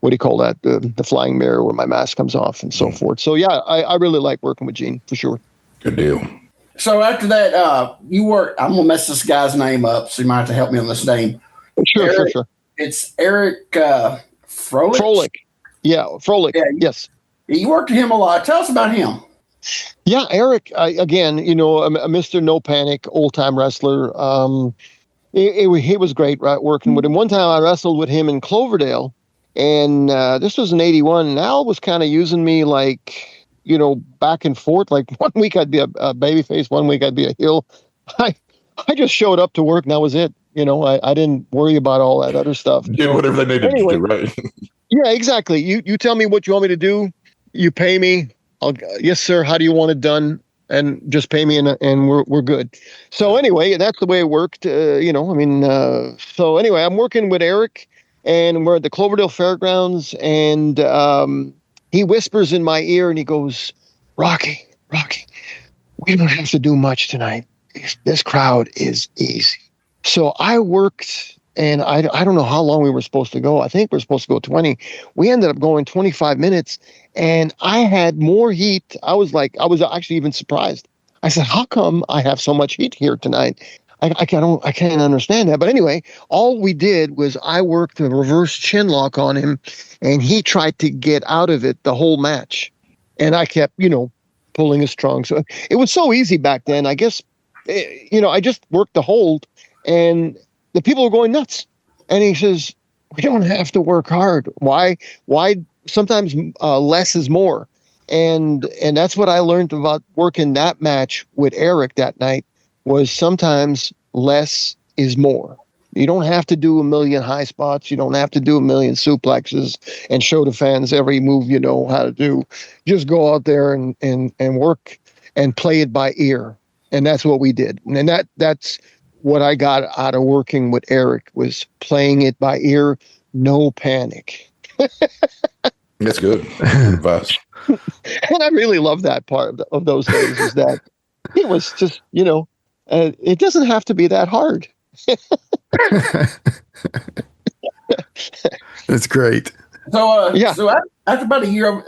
what do you call that? The flying mirror where my mask comes off and so forth. So yeah, I really like working with Gene for sure. Good deal. So after that, you worked. I'm gonna mess this guy's name up, so you might have to help me on this name. Sure. It's Eric Froelich. Froelich. Yeah, Froelich. Yeah, yes. You worked with him a lot. Tell us about him. Yeah, Eric. Again, a Mr. No Panic, old time wrestler. He was great, right? Working with him. One time I wrestled with him in Cloverdale, and this was in '81. And Al was kind of using me like, back and forth. Like 1 week I'd be a babyface, 1 week I'd be a heel. I just showed up to work and that was it. I didn't worry about all that other stuff. Did whatever they needed to do, right? Yeah, exactly. You tell me what you want me to do. You pay me. Yes, sir. How do you want it done? And just pay me, and we're good. So anyway, that's the way it worked. So anyway, I'm working with Eric, and we're at the Cloverdale Fairgrounds, and he whispers in my ear and he goes, Rocky, we don't have to do much tonight. This crowd is easy. So I worked, and I don't know how long we were supposed to go. I think we're supposed to go 20. We ended up going 25 minutes, and I had more heat. I was actually even surprised. I said, how come I have so much heat here tonight? I can't understand that. But anyway, all we did was I worked a reverse chin lock on him, and he tried to get out of it the whole match. And I kept, pulling his trunk. So it was so easy back then. I guess, I just worked the hold, and the people were going nuts. And he says, we don't have to work hard. Why sometimes less is more. And that's what I learned about working that match with Eric that night. Was sometimes less is more. You don't have to do a million high spots. You don't have to do a million suplexes and show the fans every move you know how to do. Just go out there and work and play it by ear. And that's what we did. And that's what I got out of working with Eric, was playing it by ear, no panic. That's good advice. And I really love that part of those days, is that it was just, it doesn't have to be that hard. That's great. So, So after about a year,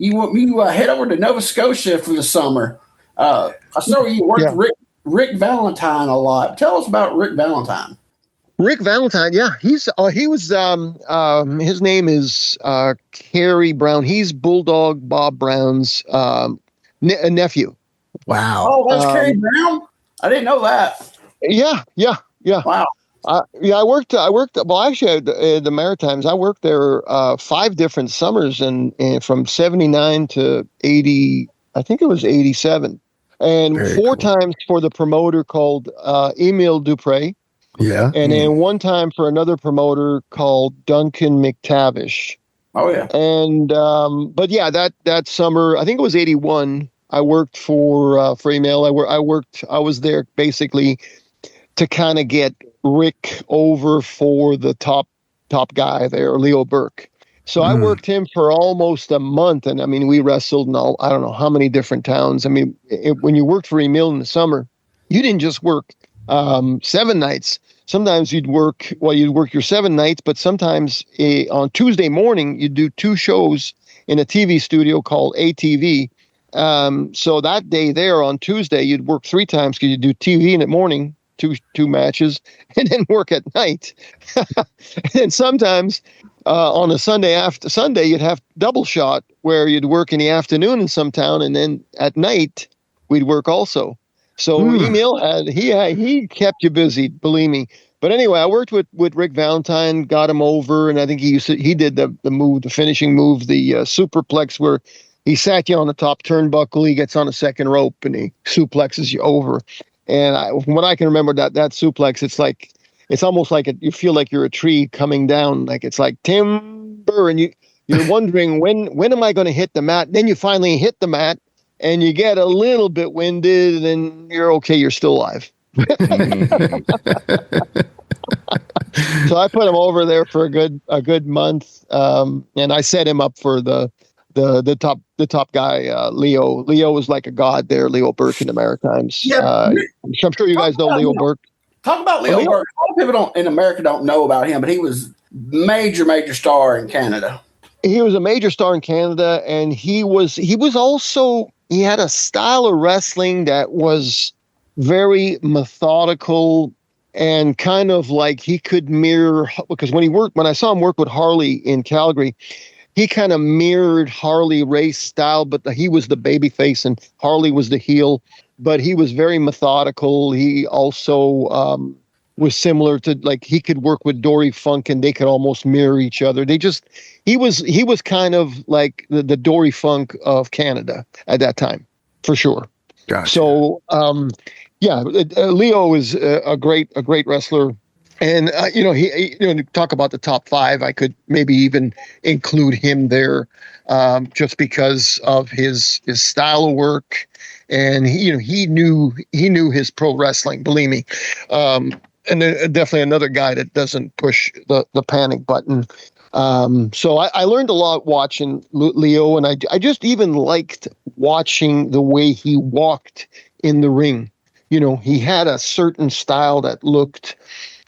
you head over to Nova Scotia for the summer. I saw you worked Rick Valentine a lot. Tell us about Rick Valentine. Rick Valentine, yeah, he was his name is Kerry Brown. He's Bulldog Bob Brown's nephew. Wow. Oh, that's Kerry Brown? I didn't know that. Yeah. Wow. I worked. Well, actually, at the Maritimes, I worked there 5 different summers, and from '79 to '80. I think it was '87, and Very 4 cool. times for the promoter called Emile Dupre. Yeah. And then 1 time for another promoter called Duncan McTavish. Oh yeah. And but yeah, that summer, I think it was '81. I worked for Emile. I was there basically to kind of get Rick over for the top guy there, Leo Burke. So I worked him for almost a month, and I mean, we wrestled in I don't know how many different towns. I mean, when you worked for Emile in the summer, you didn't just work 7 nights. Sometimes you'd work your 7 nights, but sometimes on Tuesday morning, you'd do 2 shows in a TV studio called ATV. So that day there on Tuesday, you'd work 3 times because you'd do TV in the morning, two matches, and then work at night. And then sometimes on a Sunday, you'd have double shot where you'd work in the afternoon in some town, and then at night we'd work also. So Emile he kept you busy, believe me. But anyway, I worked with Rick Valentine, got him over, and I think he did the finishing move, the superplex, where he sat you on the top turnbuckle, he gets on the second rope, and he suplexes you over. And from what I can remember, that suplex, it's almost like you feel like you're a tree coming down, like it's like timber, and you're wondering when am I going to hit the mat? Then you finally hit the mat, and you get a little bit winded, and you're okay. You're still alive. So I put him over there for a good month, and I set him up for the top guy, Leo. Leo was like a god there, Leo Burke in the Maritimes. Yeah. I'm sure you guys know Leo Burke. Talk about Leo Burke. A lot of people in America don't know about him, but he was major star in Canada. He was a major star in Canada, and he was also, he had a style of wrestling that was very methodical and kind of like he could mirror, because when I saw him work with Harley in Calgary, he kind of mirrored Harley Race style, but he was the baby face and Harley was the heel, but he was very methodical. He also was similar to, like, he could work with Dory Funk and they could almost mirror each other. He was kind of like the Dory Funk of Canada at that time, for sure. Gotcha. So, Leo is a great wrestler. And, talk about the top 5, I could maybe even include him there just because of his style of work. And, he knew his pro wrestling, believe me. And then definitely another guy that doesn't push the panic button. So I learned a lot watching Leo, and I just even liked watching the way he walked in the ring. He had a certain style that looked,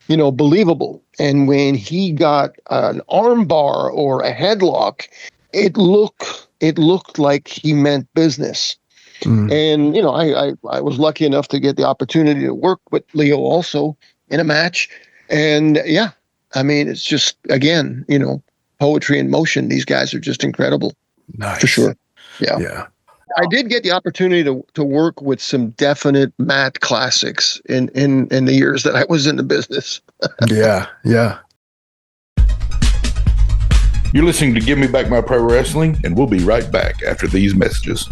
believable. And when he got an arm bar or a headlock, it looked like he meant business. And, I was lucky enough to get the opportunity to work with Leo also in a match. And yeah, I mean, it's just, again, poetry in motion. These guys are just incredible. Nice. For sure. Yeah. Yeah. I did get the opportunity to work with some definite mat classics in the years that I was in the business. Yeah. You're listening to Give Me Back My Pro Wrestling, and we'll be right back after these messages.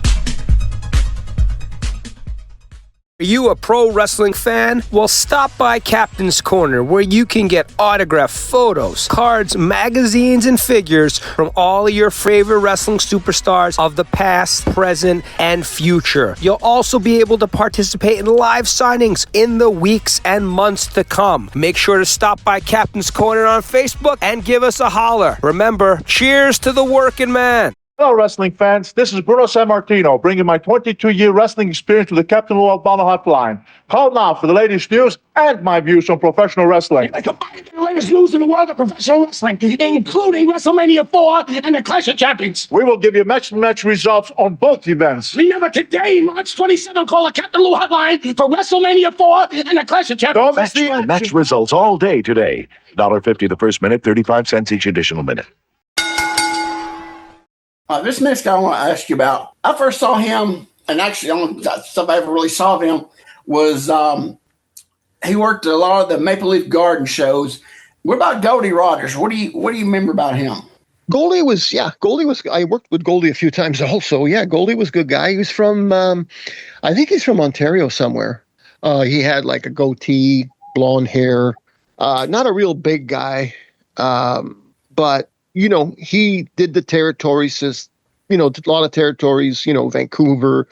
Are you a pro wrestling fan? Well, stop by Captain's Corner, where you can get autographed photos, cards, magazines, and figures from all of your favorite wrestling superstars of the past, present, and future. You'll also be able to participate in live signings in the weeks and months to come. Make sure to stop by Captain's Corner on Facebook and give us a holler. Remember, cheers to the working man. Hello, wrestling fans. This is Bruno Sammartino, bringing my 22-year wrestling experience to the Captain Lou Albano hotline. Call now for the latest news and my views on professional wrestling. The latest news in the world of professional wrestling, including WrestleMania 4 and the Clash of Champions. We will give you match-to-match results on both events. Remember today, March 27th, call the Captain Lou hotline for WrestleMania 4 and the Clash of Champions. Don't miss the match results all day today. $1.50 the first minute, 35 cents each additional minute. This next guy I want to ask you about. I first saw him, and actually, the only stuff I ever really saw of him was he worked a lot of the Maple Leaf Garden shows. What about Goldie Rogers? What do you remember about him? Goldie was, I worked with Goldie a few times also. Yeah, Goldie was a good guy. He was from, I think he's from Ontario somewhere. He had like a goatee, blonde hair, not a real big guy, but he did the territories, a lot of territories, Vancouver,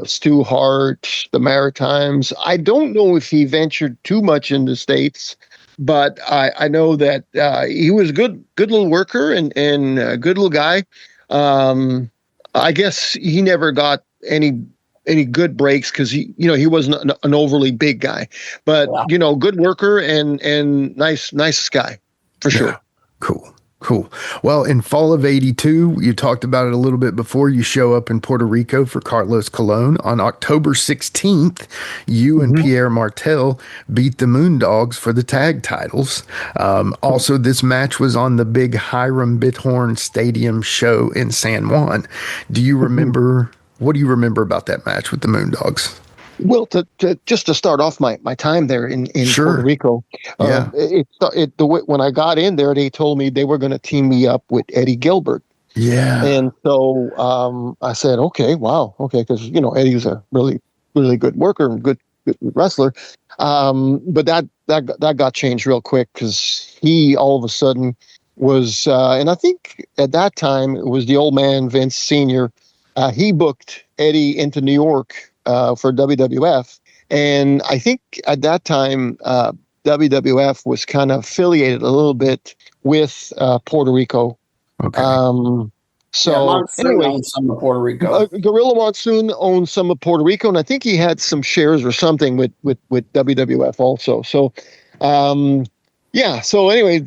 Stu Hart, the Maritimes. I don't know if he ventured too much in the States, but I know that he was a good little worker and a good little guy. I guess he never got any good breaks because he wasn't an overly big guy, but good worker and nice guy for sure. Cool. Well, in fall of 82, you talked about it a little bit before, you show up in Puerto Rico for Carlos Colon. On October 16th, you and Pierre Martel beat the Moondogs for the tag titles. Also, this match was on the big Hiram Bithorn Stadium show in San Juan. Do you remember, what do you remember about that match with the Moondogs? Well, to start off my time there in Puerto Rico, when I got in there, they told me they were going to team me up with Eddie Gilbert. Yeah. And so I said, okay, because Eddie was a really, really good worker and good wrestler. But that got changed real quick because he all of a sudden was, and I think at that time it was the old man Vince Sr. He booked Eddie into New York for WWF. And I think at that time, WWF was kind of affiliated a little bit with Puerto Rico. Okay. Monsoon owned some of Puerto Rico. Gorilla Monsoon owned some of Puerto Rico, and I think he had some shares or something with WWF also. So, So anyway,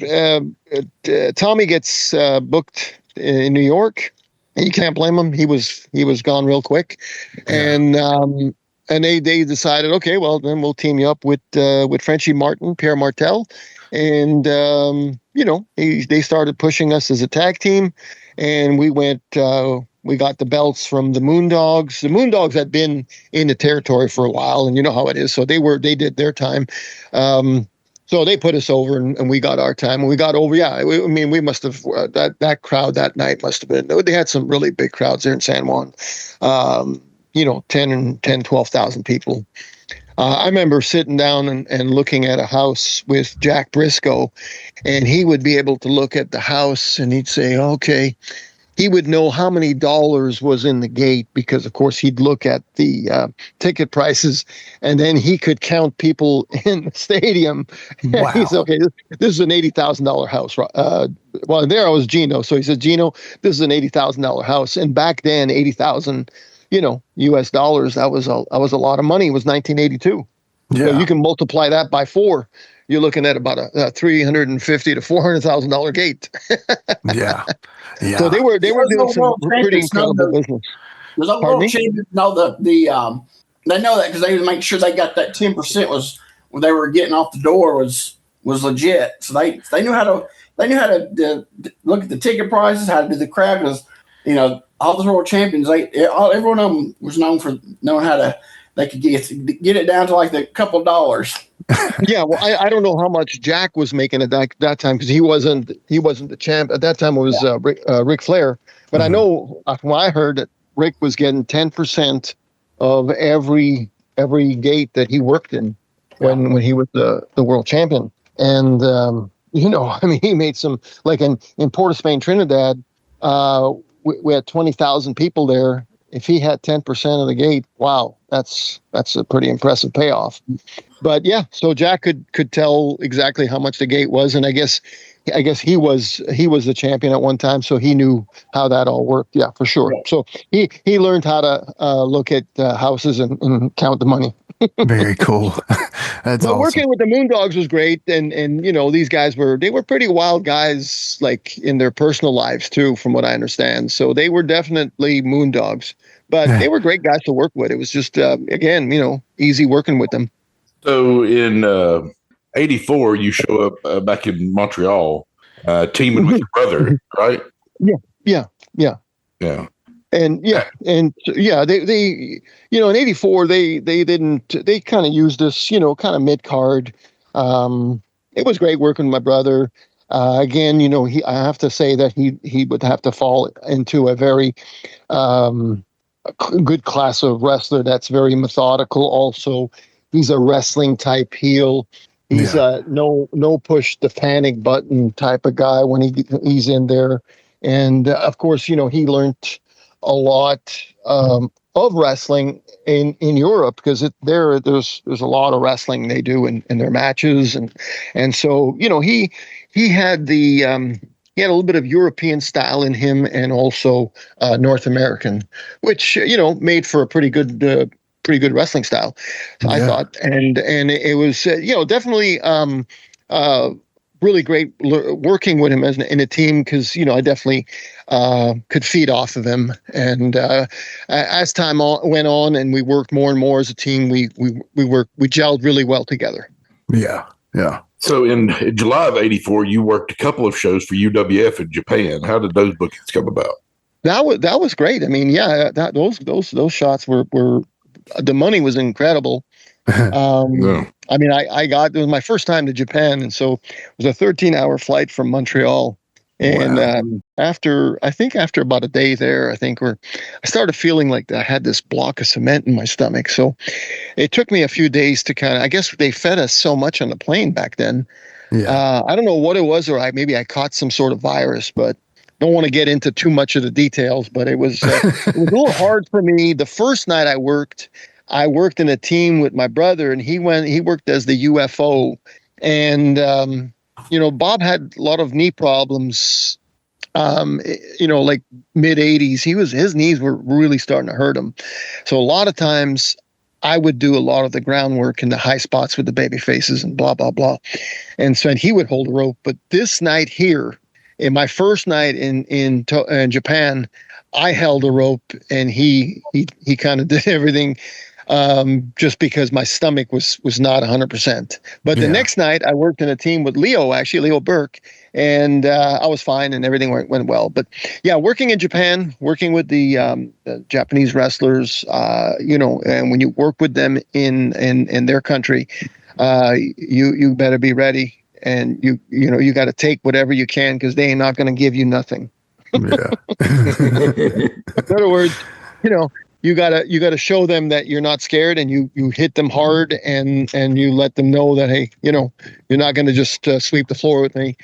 Tommy gets booked in New York. And you can't blame him. He was gone real quick, and they decided, okay, well then we'll team you up with Frenchie Martin, Pierre Martel, and they started pushing us as a tag team, and we went. We got the belts from the Moondogs. The Moondogs had been in the territory for a while, and you know how it is. So they did their time. So they put us over, and we got our time. And we got over. Yeah, we must have that crowd that night must have been. They had some really big crowds there in San Juan. 12,000 people. I remember sitting down and looking at a house with Jack Briscoe, and he would be able to look at the house and he'd say, okay. He would know how many dollars was in the gate because, of course, he'd look at the ticket prices, and then he could count people in the stadium. Wow. He said, okay, this is an $80,000 house. Well, there I was Gino. So he said, Gino, this is an $80,000 house. And back then, 80,000, US dollars, that was a lot of money. It was 1982. Yeah. So you can multiply that by 4. You're looking at about a $350,000 to $400,000 gate. Yeah. So they were doing some pretty incredible business. There's a world champions know they know that because they make sure they got that 10% was when they were getting off the door was legit. So they knew how to look at the ticket prices, how to do the crowd because all those world champions every one of them was known for knowing how they could get it down to like the couple dollars. Yeah, well, I don't know how much Jack was making at that time because he wasn't the champ at that time. It was Ric Flair, but I know from what I heard that Rick was getting 10% of every gate that he worked in when he was the world champion. And he made some like in Port of Spain, Trinidad. We had 20,000 people there. If he had 10% of the gate, wow, that's a pretty impressive payoff. But yeah, so Jack could tell exactly how much the gate was, and I guess he was the champion at one time, so he knew how that all worked. Yeah, for sure. Right. So he learned how to look at houses and count the money. Very cool. That's But awesome. working with the Moondogs was great, and these guys were pretty wild guys, like in their personal lives too, from what I understand. So they were definitely Moondogs, but they were great guys to work with. It was just again, easy working with them. So in '84, you show up back in Montreal, teaming with your brother, right? Yeah. And they in '84 they kind of used us, kind of mid card. It was great working with my brother. Again, I have to say that he would have to fall into a very good class of wrestler that's very methodical. Also, he's a wrestling type heel. He's no push the panic button type of guy when he's in there. And of course, he learned a lot of wrestling in Europe, because there's a lot of wrestling they do in their matches, and so he had he had a little bit of European style in him, and also North American, which made for a pretty good wrestling style, I thought, and it was definitely really great working with him in a team, because I definitely could feed off of him. And as time went on, and we worked more and more as a team, we gelled really well together. Yeah. So in July of '84, you worked a couple of shows for UWF in Japan. How did those bookings come about? That was great. I mean, those shots were the money was incredible. I mean, it was my first time to Japan, and so it was a 13-hour flight from Montreal. And after about a day there, I started feeling like I had this block of cement in my stomach. So it took me a few days to I guess they fed us so much on the plane back then. Yeah. I don't know what it was, or maybe I caught some sort of virus, but don't want to get into too much of the details. But it was it was a little hard for me. The first night I worked in a team with my brother, and he worked as the UFO. And, Bob had a lot of knee problems, like mid 80s. His knees were really starting to hurt him. So a lot of times I would do a lot of the groundwork in the high spots with the baby faces and blah, blah, blah. And he would hold the rope. But this night here, in my first night in Japan, I held a rope, and he kind of did everything. Just because my stomach was not 100%. But the next night I worked in a team with Leo Burke, and I was fine, and everything went well. But yeah, working in Japan, working with the Japanese wrestlers, and when you work with them in their country, you better be ready, and you got to take whatever you can, because they ain't not going to give you nothing. Yeah. In other words, you gotta show them that you're not scared, and you hit them hard, and you let them know that, hey, you're not going to just sweep the floor with me.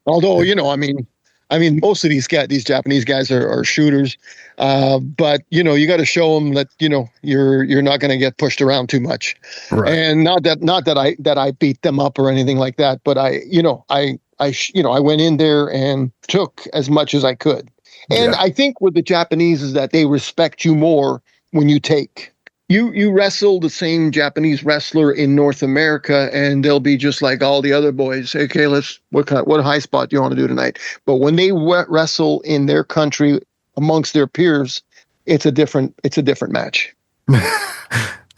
Although I mean, most of these Japanese guys are shooters, but you got to show them that you're not going to get pushed around too much. Right. And not that I beat them up or anything like that, but I went in there and took as much as I could. And I think with the Japanese is that they respect you more when you take. You wrestle the same Japanese wrestler in North America, and they'll be just like all the other boys. Okay, what high spot do you want to do tonight? But when they wrestle in their country amongst their peers, it's a different match.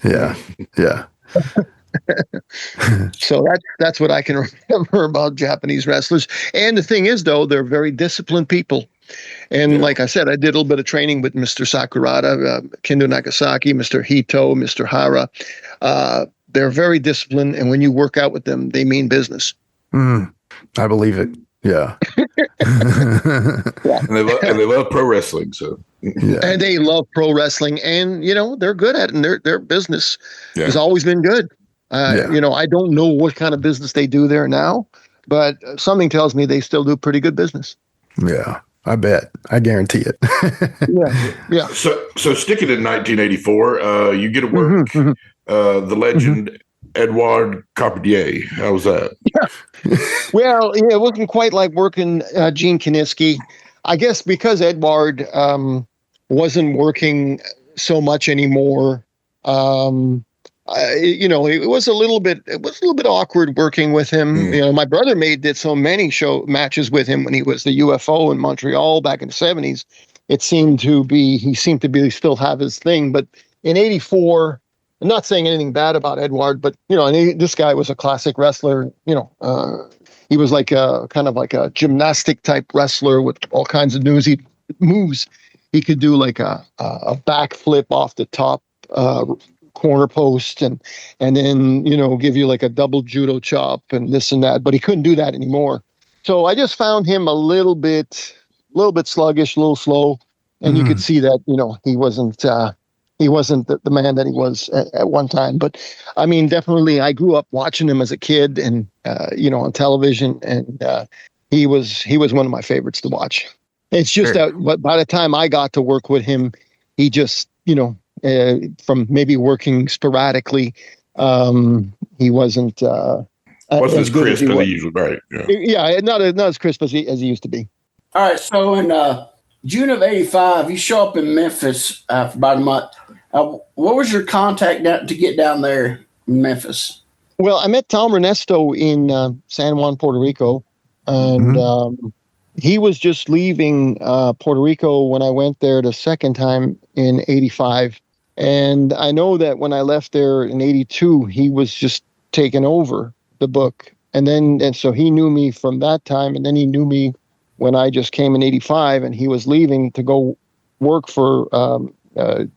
Yeah. So that's what I can remember about Japanese wrestlers. And the thing is, though, they're very disciplined people. And like I said, I did a little bit of training with Mr. Sakurada, Kendo Nagasaki, Mr. Hito, Mr. Hara. They're very disciplined, and when you work out with them, they mean business. I believe it. Yeah. And they love pro wrestling. So and they love pro wrestling, and they're good at it. And their business has always been good. I don't know what kind of business they do there now, but something tells me they still do pretty good business. Yeah. I bet. I guarantee it. Yeah. So sticking in 1984, you get to work the legend Edouard Carpentier. How was that? Well, yeah, it wasn't quite like working Gene Kiniski. I guess because Edward wasn't working so much anymore. It was a little bit awkward working with him. My brother did so many show matches with him when he was the UFO in Montreal back in the 70s. He seemed to be still have his thing. But in '84, I'm not saying anything bad about Edward, but this guy was a classic wrestler. He was like kind of like a gymnastic type wrestler with all kinds of moves. He could do like a backflip off the top corner post and then give you like a double judo chop and this and that, but he couldn't do that anymore. So I just found him a little bit sluggish, a little slow, and you could see that he wasn't the man that he was at one time. But I mean, definitely I grew up watching him as a kid and on television, and he was one of my favorites to watch. It's just that by the time I got to work with him, he just from maybe working sporadically, he wasn't as crisp as he usually, right? Yeah, not as crisp as he used to be. All right, so in June of '85, you show up in Memphis for about a month. What was your contact to get down there in Memphis? Well, I met Tom Ernesto in San Juan, Puerto Rico, and he was just leaving Puerto Rico when I went there the second time in '85. And I know that when I left there in '82, he was just taking over the book. And so he knew me from that time. And then he knew me when I just came in '85, and he was leaving to go work for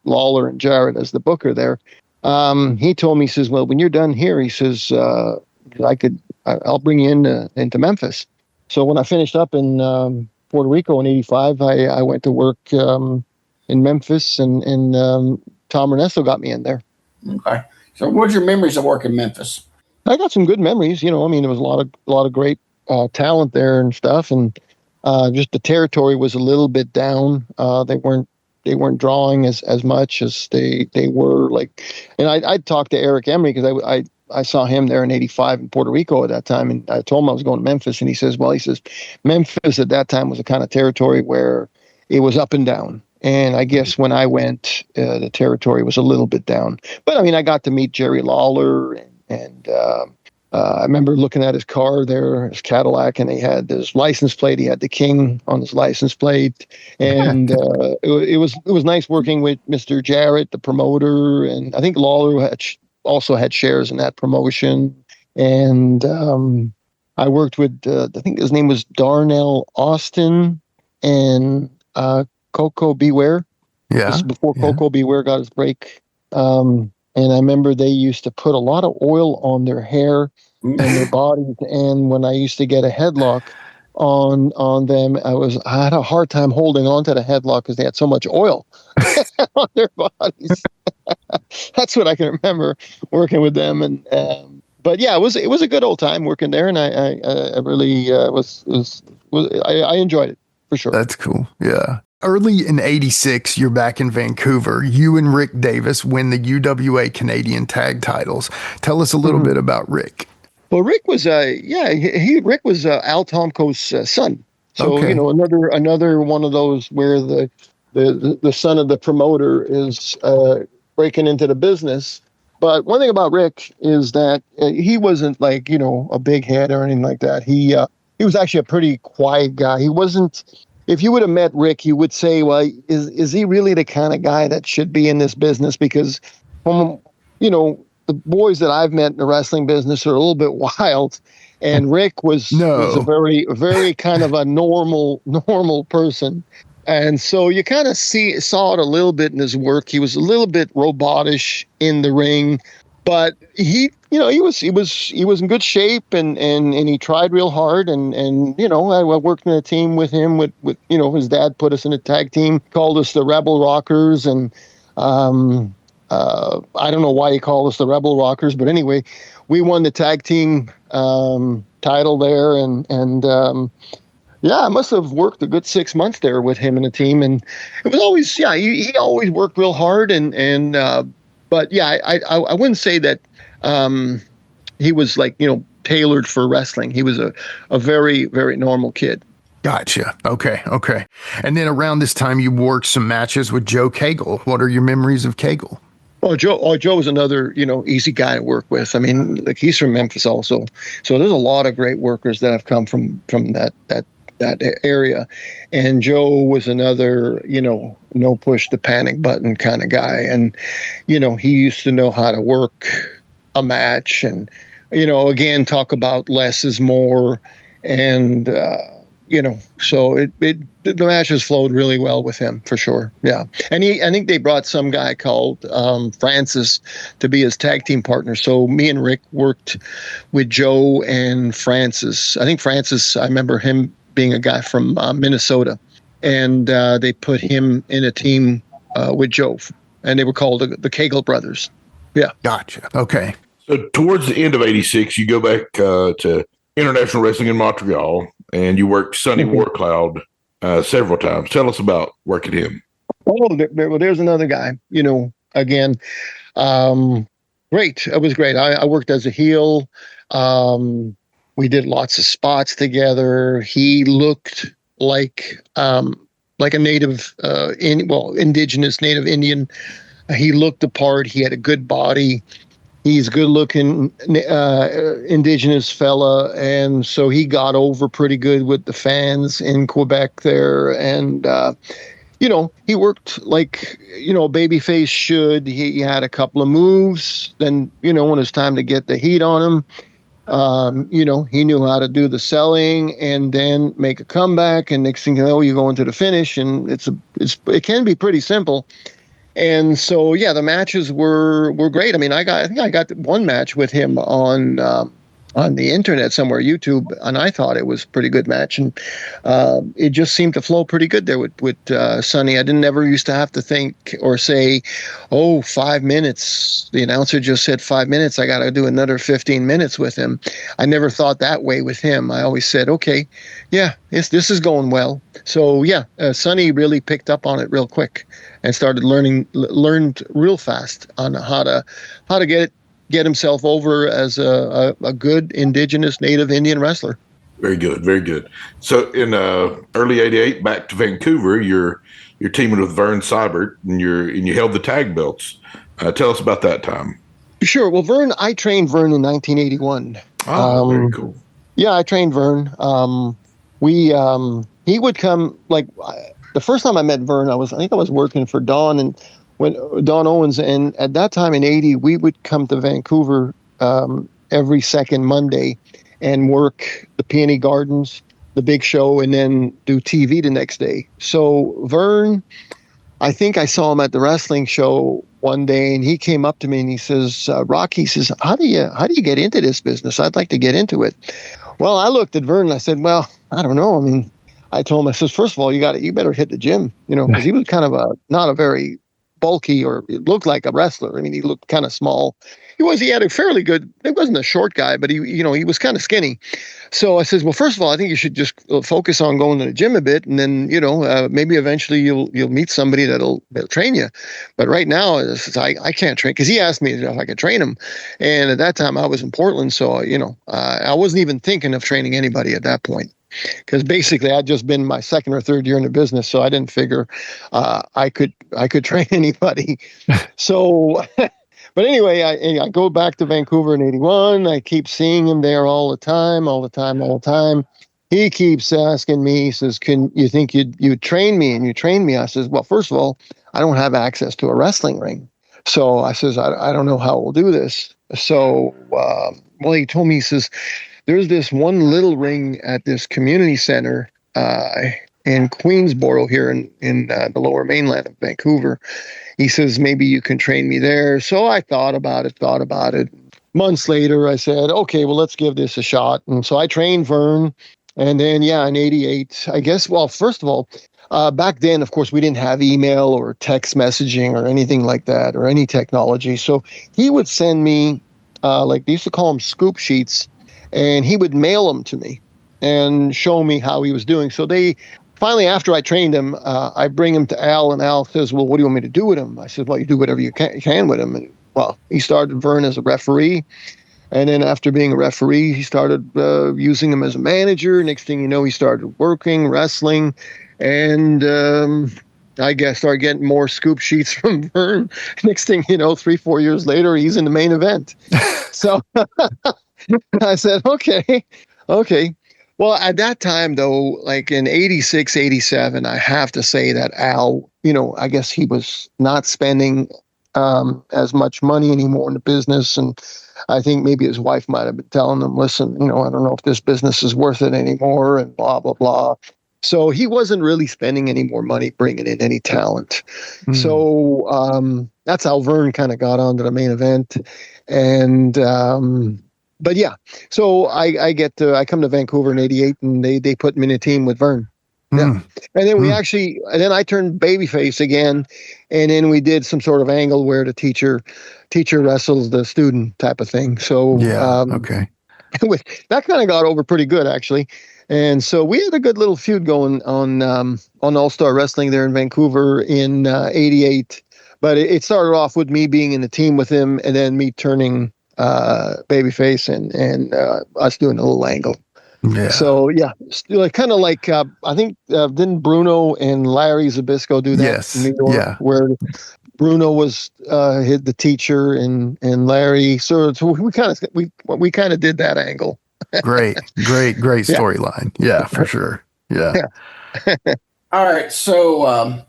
Lawler and Jarrett as the booker there. He told me, he says, well, when you're done here, he says, I'll bring you into Memphis. So when I finished up in Puerto Rico in '85, I went to work in Memphis, and Tom Ernesto got me in there. Okay. So what's your memories of working in Memphis? I got some good memories. There was a lot of great talent there and stuff, and just the territory was a little bit down. They weren't drawing as much as they were like. And I talked to Eric Embry because I saw him there in '85 in Puerto Rico at that time, and I told him I was going to Memphis, and he says Memphis at that time was a kind of territory where it was up and down. And I guess when I went, the territory was a little bit down. But I mean, I got to meet Jerry Lawler, and I remember looking at his car there, his Cadillac, and he had his license plate. He had the King on his license plate, and it was nice working with Mr. Jarrett, the promoter, and I think Lawler also had shares in that promotion. And I worked with I think his name was Darnell Austin and Coco Beware. Yeah. This is before Coco Beware got his break. And I remember they used to put a lot of oil on their hair and their bodies. And when I used to get a headlock on them, I had a hard time holding on to the headlock because they had so much oil on their bodies. That's what I can remember working with them. And but yeah, it was a good old time working there, and I really I enjoyed it for sure. That's cool. Yeah. Early in '86, you're back in Vancouver. You and Rick Davis win the UWA Canadian tag titles. Tell us a little bit about Rick. Well, Rick was Rick was Al Tomko's son. So okay. Another one of those where the son of the promoter is breaking into the business. But one thing about Rick is that he wasn't like a big head or anything like that. He was actually a pretty quiet guy. He wasn't. If you would have met Rick, you would say, well, is he really the kind of guy that should be in this business? Because from, the boys that I've met in the wrestling business are a little bit wild. And Rick was a very, very kind of a normal person. And so you kind of saw it a little bit in his work. He was a little bit robotish in the ring, but he was in good shape and he tried real hard. And I worked in a team with him with his dad put us in a tag team, called us the Rebel Rockers. And I don't know why he called us the Rebel Rockers, but anyway, we won the tag team title there. And yeah, I must have worked a good 6 months there with him and the team. And it was always, he always worked real hard. But yeah, I wouldn't say that he was like, tailored for wrestling. He was a very, very normal kid. Gotcha. Okay. And then around this time, you worked some matches with Joe Cagle. What are your memories of Cagle? Joe was another, easy guy to work with. I mean, like, he's from Memphis also. So there's a lot of great workers that have come from that area. And Joe was another, no push the panic button kind of guy. And, he used to know how to work a match and, again, talk about less is more. And, so the matches flowed really well with him for sure. Yeah. And I think they brought some guy called Francis to be his tag team partner. So me and Rick worked with Joe and Francis. I think Francis, I remember him being a guy from Minnesota, and they put him in a team with Joe, and they were called the Cagle Brothers. Yeah. Gotcha. Okay. So towards the end of '86, you go back to International Wrestling in Montreal, and you worked Sonny Warcloud several times. Tell us about working him. Oh, there's another guy. Again, great. It was great. I worked as a heel. We did lots of spots together. He looked like a native, indigenous native Indian. He looked the part. He had a good body. He's a good-looking indigenous fella, and so he got over pretty good with the fans in Quebec there. And he worked like a babyface should. He had a couple of moves. Then when it was time to get the heat on him, he knew how to do the selling and then make a comeback. And next thing you know, you go into the finish, and it can be pretty simple. And so, yeah, the matches were great. I mean, I think I got one match with him on the internet somewhere, YouTube, and I thought it was a pretty good match. And it just seemed to flow pretty good there with Sonny. I never used to have to think or say, 5 minutes. The announcer just said 5 minutes. I got to do another 15 minutes with him. I never thought that way with him. I always said, okay, yeah, this is going well. So, yeah, Sonny really picked up on it real quick and started learned real fast on how to get himself over as a good indigenous native Indian wrestler. Very good, very good. So in early '88, back to Vancouver, you're teaming with Vern Seibert, and you held the tag belts. Tell us about that time. Sure. Well, I trained Vern in 1981. Oh, very cool. Yeah, I trained Vern. He would come, like, the first time I met Vern, I think I was working for Don Owens, and at that time in '80, we would come to Vancouver every second Monday and work the Peony Gardens, the big show, and then do TV the next day. So Vern, I think I saw him at the wrestling show one day, and he came up to me and he says, Rocky, says, how do you get into this business? I'd like to get into it. Well, I looked at Vern and I said, well, I don't know. I mean, I told him, I said, first of all, you better hit the gym, because he was kind of not a very bulky, or it looked like a wrestler. I mean, he looked kind of small. He had a fairly good, he wasn't a short guy, but he was kind of skinny. So I says, well, first of all, I think you should just focus on going to the gym a bit, and then, maybe eventually you'll meet somebody that'll train you. But right now, I can't train, because he asked me if I could train him. And at that time I was in Portland. So, I wasn't even thinking of training anybody at that point, because basically I'd just been my second or third year in the business. So I didn't figure I could train anybody. So, but anyway, I go back to Vancouver in '81. I keep seeing him there all the time. He keeps asking me, he says, can you think you'd train me? And you train me? I says, well, first of all, I don't have access to a wrestling ring. So I says, I don't know how we'll do this. So, he told me, he says, there's this one little ring at this community center in Queensboro here in the lower mainland of Vancouver. He says, maybe you can train me there. So I thought about it. Months later, I said, okay, well, let's give this a shot. And so I trained Vern. And then, in '88, I guess, well, first of all, back then, of course, we didn't have email or text messaging or anything like that, or any technology. So he would send me, they used to call them scoop sheets, and he would mail them to me and show me how he was doing. So finally, after I trained him, I bring him to Al, and Al says, well, what do you want me to do with him? I said, well, you do whatever you can with him. And, well, he started Vern as a referee. And then after being a referee, he started using him as a manager. Next thing you know, he started working, wrestling, and I guess started getting more scoop sheets from Vern. Next thing you know, 3-4 years later, he's in the main event. So I said, okay. Well, at that time, though, like in 86, 87, I have to say that Al, I guess he was not spending as much money anymore in the business. And I think maybe his wife might have been telling him, listen, I don't know if this business is worth it anymore and blah, blah, blah. So he wasn't really spending any more money bringing in any talent. So that's how Vern kind of got onto the main event. And, but yeah, so I come to Vancouver in 88 and they put me in a team with Vern. Yeah. And then and then I turned babyface again. And then we did some sort of angle where the teacher wrestles the student type of thing. So, okay. That kind of got over pretty good, actually. And so we had a good little feud going on All-Star Wrestling there in Vancouver in 88. But it started off with me being in the team with him and then me turning babyface and us doing a little angle. Yeah. So yeah, kind of like I think didn't Bruno and Larry Zbyszko do that? Yes. In New York, Yeah. Where Bruno was the teacher and Larry. So we kind of did that angle. Great storyline. Yeah, for sure. Yeah. All right. So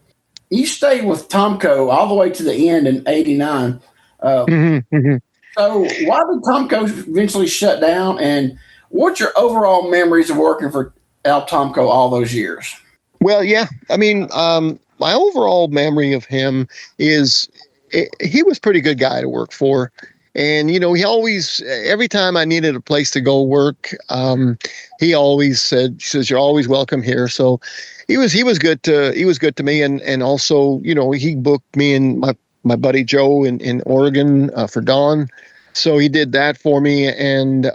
you stayed with Tomko all the way to the end in 89. So why did Tomko eventually shut down? And what's your overall memories of working for Al Tomko all those years? Well, yeah. I mean, my overall memory of him is he was a pretty good guy to work for. And, he always, every time I needed a place to go work, he always says, you're always welcome here. So he was good to me. And also, he booked me and my buddy Joe in Oregon for Don. So he did that for me. And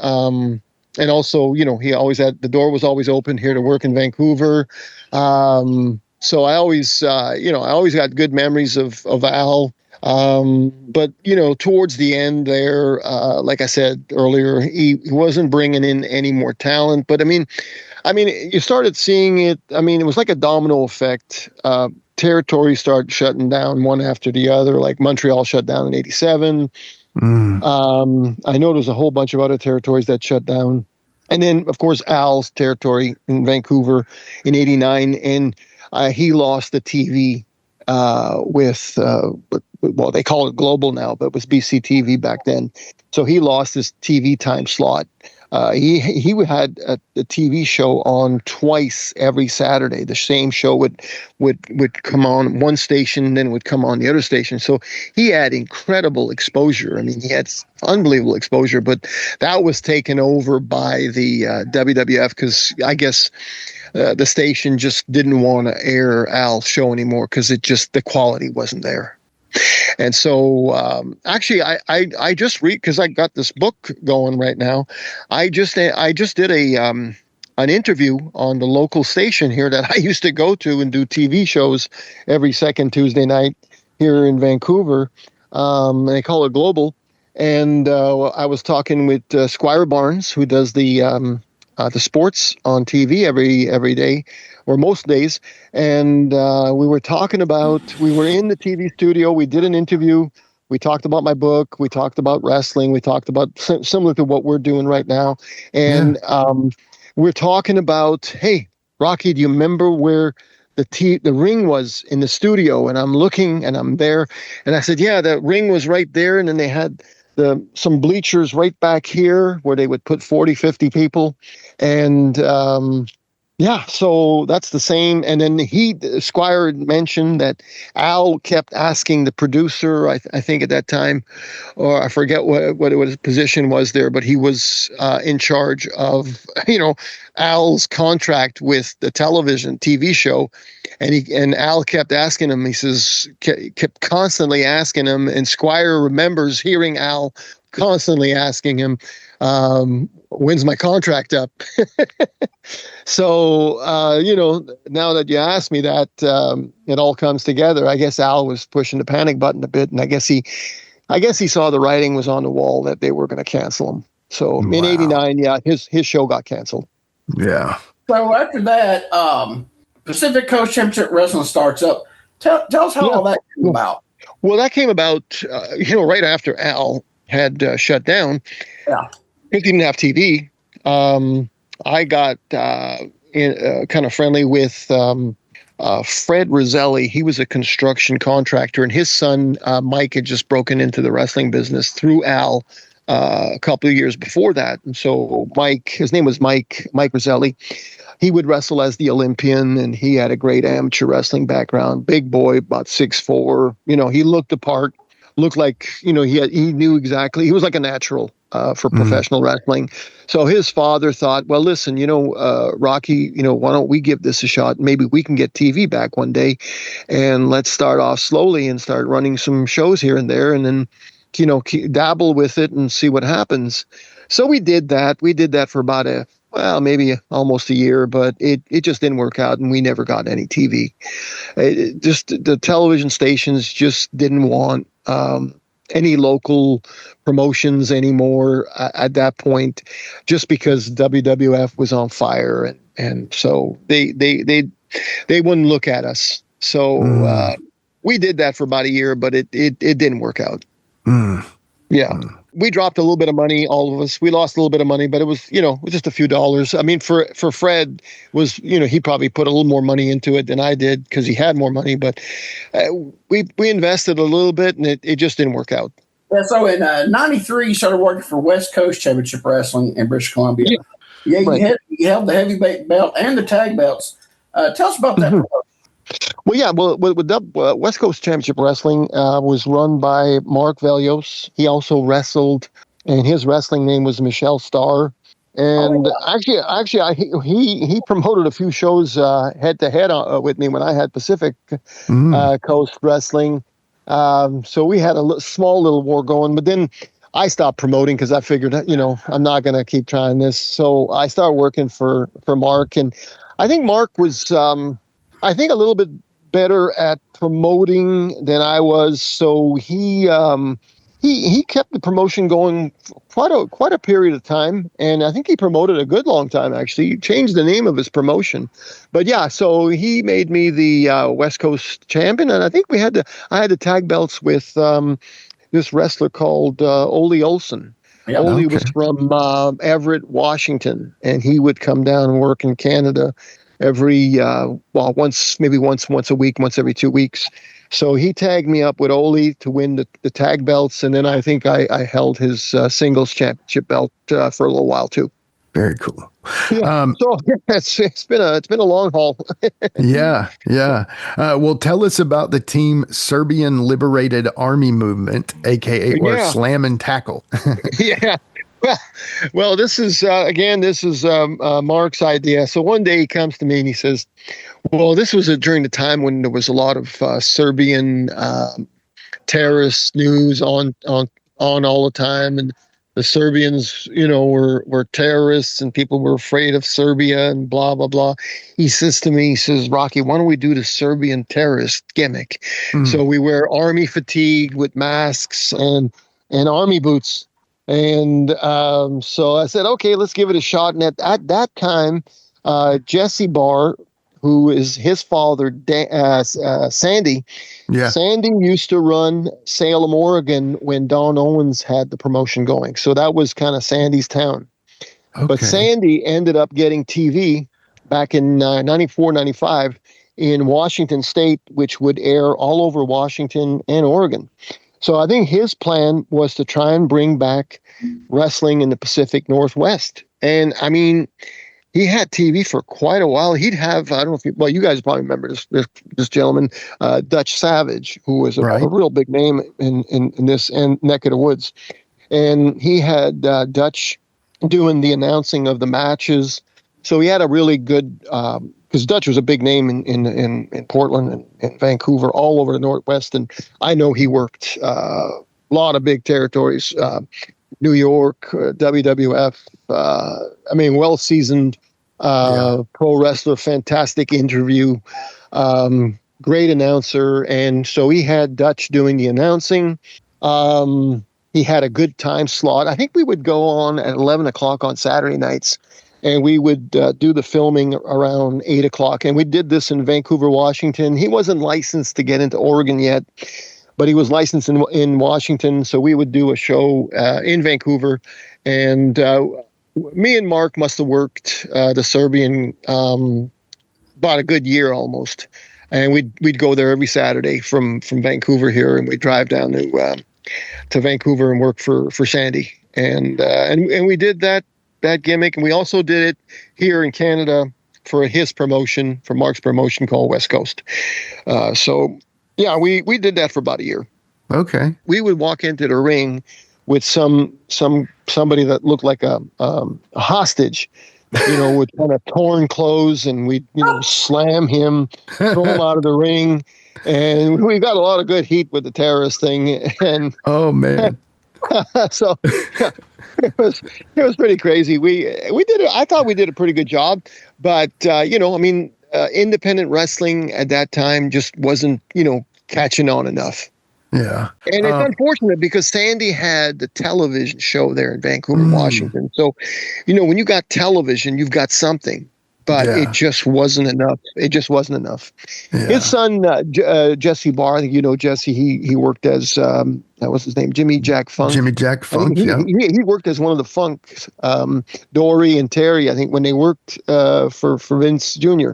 also, he always had, the door was always open here to work in Vancouver. So I always, I always got good memories of Al. But towards the end there, like I said earlier, he wasn't bringing in any more talent. But I mean, you started seeing it. I mean, it was like a domino effect. Territories started shutting down one after the other. Like Montreal shut down in 87. I know there was a whole bunch of other territories that shut down. And then, of course, Al's territory in Vancouver in 89. And he lost the TV with they call it Global now, but it was BCTV back then. So he lost his TV time slot. He had a TV show on twice every Saturday. The same show would come on one station, then would come on the other station. So he had incredible exposure. I mean, he had unbelievable exposure, but that was taken over by the WWF because I guess the station just didn't want to air Al's show anymore because the quality wasn't there. And so, actually, I just read because I got this book going right now. I just did an interview on the local station here that I used to go to and do TV shows every second Tuesday night here in Vancouver. They call it Global. And I was talking with Squire Barnes, who does the sports on TV every day or most days. And we were talking we were in the TV studio. We did an interview. We talked about my book. We talked about wrestling. We talked about similar to what we're doing right now. And we're talking about, hey, Rocky, do you remember where the ring was in the studio? And I'm looking and I'm there. And I said, yeah, the ring was right there. And then they had some bleachers right back here where they would put 40, 50 people. And so that's the same. And then Squire mentioned that Al kept asking the producer, I think at that time, or I forget what his position was there, but he was in charge of, Al's contract with the television TV show. And Al kept asking him, he says, kept constantly asking him. And Squire remembers hearing Al constantly asking him, when's my contract up? So, now that you asked me that, it all comes together. I guess Al was pushing the panic button a bit. And I guess he saw the writing was on the wall that they were going to cancel him. So in Wow. '89, yeah, his show got canceled. Yeah. So after that, Pacific Coast Championship Wrestling starts up. Tell us how all that came about. Well, that came about, right after Al had shut down. Yeah. He didn't have TV. I got kind of friendly with Fred Roselli. He was a construction contractor, and his son, Mike, had just broken into the wrestling business through Al a couple of years before that. And so Mike, his name was Mike Roselli. He would wrestle as the Olympian, and he had a great amateur wrestling background. Big boy, about 6'4". He looked the part, looked like, he knew exactly. He was like a natural for professional wrestling. So his father thought, well, listen, Rocky, why don't we give this a shot? Maybe we can get TV back one day, and let's start off slowly and start running some shows here and there, and then, dabble with it and see what happens. So we did that. We did that for about maybe almost a year, but it just didn't work out, and we never got any TV. The television stations just didn't want any local promotions anymore at that point, just because WWF was on fire, and so they wouldn't look at us. So we did that for about a year, but it didn't work out. Yeah. We dropped a little bit of money, all of us. We lost a little bit of money, but it was, just a few dollars. I mean, for Fred was, he probably put a little more money into it than I did because he had more money. But we invested a little bit, and it just didn't work out. Yeah, so in '93, you started working for West Coast Championship Wrestling in British Columbia. Yeah, Right. you held the heavyweight belt and the tag belts. Tell us about that promotion. Well, yeah. Well, with West Coast Championship Wrestling was run by Mark Velios. He also wrestled, and his wrestling name was Michelle Starr. And actually, he promoted a few shows head to head with me when I had Pacific Coast Wrestling. So we had a small little war going, but then I stopped promoting because I figured, I'm not going to keep trying this. So I started working for Mark, and I think Mark was, a little bit better at promoting than I was. So he kept the promotion going for quite a period of time, and I think he promoted a good long time. Actually, he changed the name of his promotion, but yeah. So he made me the West Coast champion, and I think I had the tag belts with this wrestler called Ole Olson. Yeah, Ole was from Everett, Washington, and he would come down and work in Canada every once a week, once every 2 weeks. So he tagged me up with Ole to win the tag belts, and then I think I held his singles championship belt for a little while too. Very cool. Yeah. So it's been a long haul. Yeah. Well, tell us about the Team Serbian Liberated Army Movement, aka or Slam and Tackle. Yeah. Well, this is Mark's idea. So one day he comes to me and he says, well, this was during the time when there was a lot of Serbian terrorist news on all the time, and the Serbians, were terrorists, and people were afraid of Serbia and blah blah blah. He says to me, Rocky, why don't we do the Serbian terrorist gimmick? So we wear army fatigue with masks and army boots. And so I said, okay, let's give it a shot. And at that time, Jesse Barr, who is his father, Sandy. Yeah. Sandy used to run Salem, Oregon when Don Owens had the promotion going. So that was kind of Sandy's town. Okay. But Sandy ended up getting TV back in 94, 95 in Washington State, which would air all over Washington and Oregon. So I think his plan was to try and bring back wrestling in the Pacific Northwest. And I mean, he had TV for quite a while. He'd have, I don't know if you guys probably remember this gentleman, Dutch Savage, who was a real big name in this neck of the woods. And he had Dutch doing the announcing of the matches. So he had a really good, because Dutch was a big name in Portland and Vancouver, all over the Northwest. And I know he worked a lot of big territories, New York, WWF. Well-seasoned pro wrestler, fantastic interview, great announcer. And so he had Dutch doing the announcing. he had a good time slot. I think we would go on at 11 o'clock on Saturday nights, and we would do the filming around 8 o'clock. And we did this in Vancouver, Washington. He wasn't licensed to get into Oregon yet, but he was licensed in Washington. So we would do a show in Vancouver. And me and Mark must have worked the Serbian about a good year almost. And we'd go there every Saturday from Vancouver here, and we'd drive down to Vancouver and work for Sandy. And we did that gimmick, and we also did it here in Canada for Mark's promotion called West Coast. So yeah, we did that for about a year. Okay. We would walk into the ring with somebody that looked like a hostage, with kind of torn clothes, and we'd slam him, throw him out of the ring, and we got a lot of good heat with the terrorist thing. And oh man. So it was pretty crazy. We did it. I thought we did a pretty good job, but independent wrestling at that time just wasn't catching on enough. Yeah, and it's unfortunate because Sandy had the television show there in Vancouver, Washington. So, when you got television, you've got something. But it just wasn't enough. Yeah. His son, Jesse Barr, I think Jesse, he worked as, what's his name? Jimmy Jack Funk. Jimmy Jack Funk, he worked as one of the Funks, Dory and Terry, I think, when they worked for Vince Jr.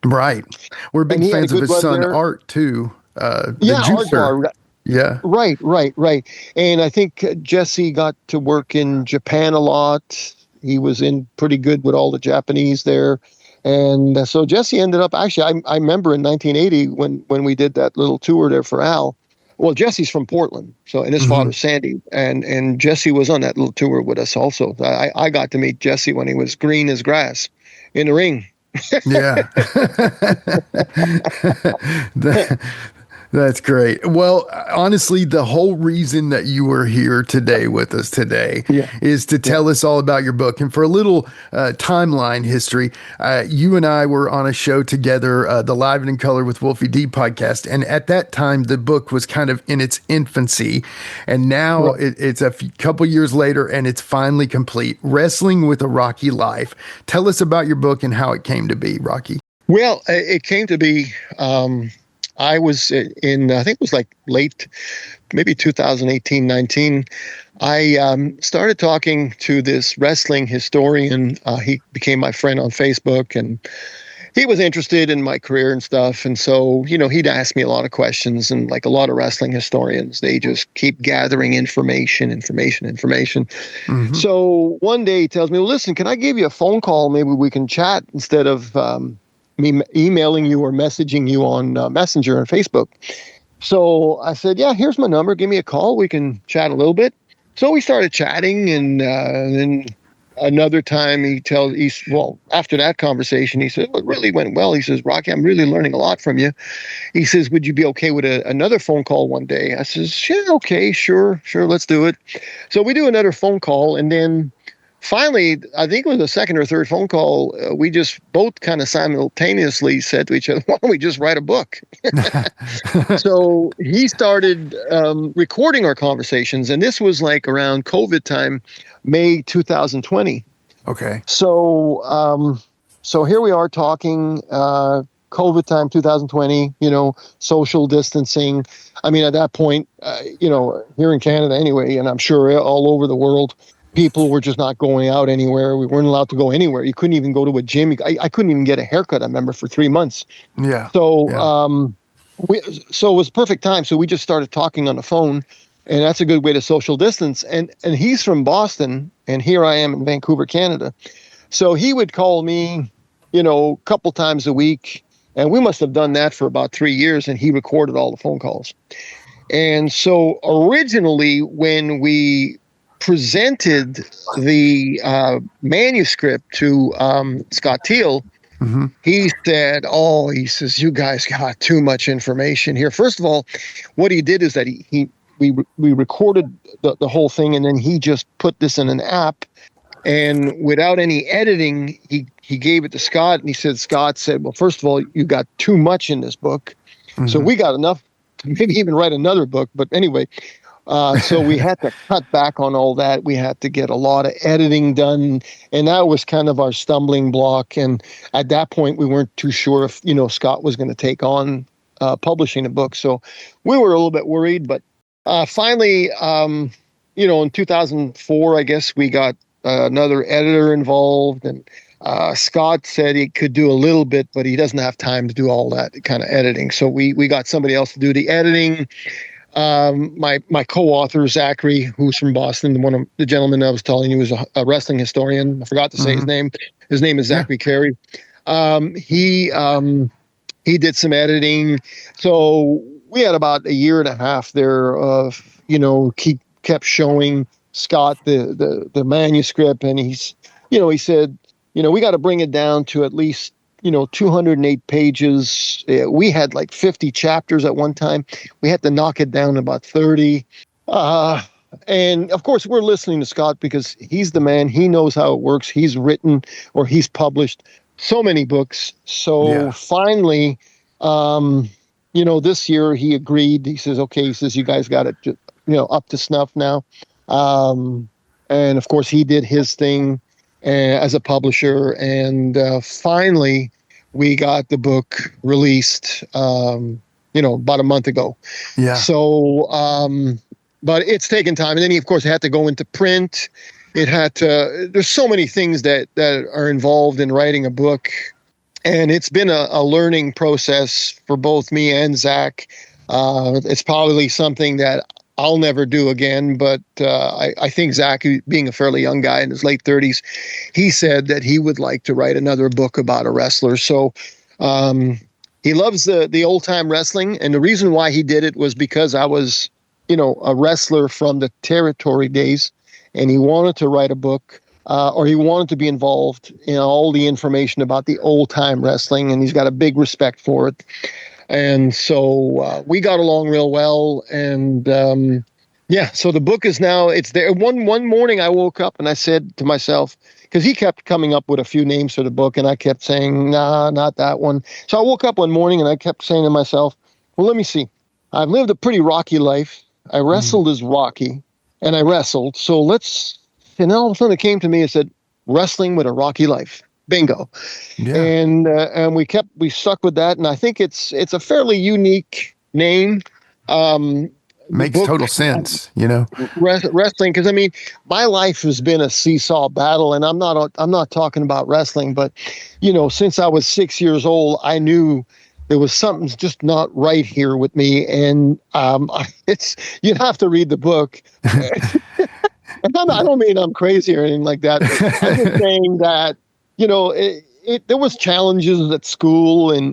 Right. We're big fans of his son, there. Art, too. Art Bar. Yeah. Right. And I think Jesse got to work in Japan a lot. He was in pretty good with all the Japanese there. And so Jesse ended up, actually, I remember in 1980 when we did that little tour there for Al. Well, Jesse's from Portland, and his father's Sandy, and Jesse was on that little tour with us also. I got to meet Jesse when he was green as grass in the ring. Yeah. That's great. Well, honestly, the whole reason that you were here today with us today is to tell us all about your book. And for a little timeline history, you and I were on a show together, the Live and in Color with Wolfie D podcast. And at that time, the book was kind of in its infancy. And now it's a couple years later, and it's finally complete. Wrestling with a Rocky Life. Tell us about your book and how it came to be, Rocky. Well, it came to be... I was in, I think it was like late, maybe 2018, 19. I started talking to this wrestling historian. He became my friend on Facebook, and he was interested in my career and stuff. And so, he'd ask me a lot of questions, and like a lot of wrestling historians, they just keep gathering information. Mm-hmm. So one day he tells me, well, listen, can I give you a phone call? Maybe we can chat instead of, me emailing you or messaging you on Messenger and Facebook. So I said, yeah, here's my number. Give me a call. We can chat a little bit. So we started chatting, and then another time after that conversation, he said, well, it really went well. He says, Rocky, I'm really learning a lot from you. He says, would you be okay with another phone call one day? I says, yeah, okay, sure, let's do it. So we do another phone call, and then finally, I think it was the second or third phone call, we just both kind of simultaneously said to each other, why don't we just write a book? So he started recording our conversations, and this was like around COVID time, May 2020. Okay. So here we are talking COVID time, 2020, social distancing. I mean, at that point, here in Canada anyway, and I'm sure all over the world, people were just not going out anywhere. We weren't allowed to go anywhere. You couldn't even go to a gym. I couldn't even get a haircut, I remember, for 3 months. Yeah. So, so it was perfect time. So we just started talking on the phone, and that's a good way to social distance. And he's from Boston, and here I am in Vancouver, Canada. So he would call me, a couple times a week, and we must have done that for about 3 years, and he recorded all the phone calls. And so originally, when we presented the manuscript to Scott Teal, he said, he says, you guys got too much information here. First of all, what he did is that we recorded the whole thing, and then he just put this in an app, and without any editing, he gave it to Scott, and Scott said, well, first of all, you got too much in this book. So we got enough to maybe even write another book. But anyway, So we had to cut back on all that. We had to get a lot of editing done. And that was kind of our stumbling block. And at that point, we weren't too sure if, Scott was going to take on publishing a book. So we were a little bit worried. But finally, in 2004, I guess we got another editor involved. And Scott said he could do a little bit, but he doesn't have time to do all that kind of editing. So we got somebody else to do the editing. My co-author, Zachary, who's from Boston, one of the gentlemen I was telling you was a wrestling historian. I forgot to say his name. His name is Zachary Carey. He did some editing. So we had about a year and a half there of, he kept showing Scott the manuscript, and he said, we got to bring it down to at least 208 pages. We had like 50 chapters at one time. We had to knock it down to about 30. And of course, we're listening to Scott because he's the man. He knows how it works. He's written or he's published so many books. So finally, this year he agreed. He says, okay, he says, you guys got it, up to snuff now. And of course, he did his thing as a publisher, and finally we got the book released about a month ago. So but it's taken time, and then of course it had to go into print. There's so many things that are involved in writing a book, and it's been a learning process for both me and Zach. It's probably something that I'll never do again, but I think Zach, being a fairly young guy in his late 30s, he said that he would like to write another book about a wrestler. So he loves the old-time wrestling, and the reason why he did it was because I was, a wrestler from the territory days, and he wanted to write a book, or he wanted to be involved in all the information about the old-time wrestling, and he's got a big respect for it. And so we got along real well. And so the book is now, it's there. One morning I woke up and I said to myself, because he kept coming up with a few names for the book, and I kept saying, nah, not that one. So I woke up one morning and I kept saying to myself, well, let me see. I've lived a pretty rocky life. I wrestled as Rocky, and I wrestled. So and then all of a sudden it came to me and said, wrestling with a rocky life. Bingo. Yeah. And we stuck with that. And I think it's a fairly unique name. Makes total sense, wrestling. Cause I mean, my life has been a seesaw battle, and I'm not talking about wrestling, but since I was 6 years old, I knew there was something just not right here with me. And, you'd have to read the book. And I don't mean I'm crazy or anything like that. I'm just saying that, there was challenges at school, and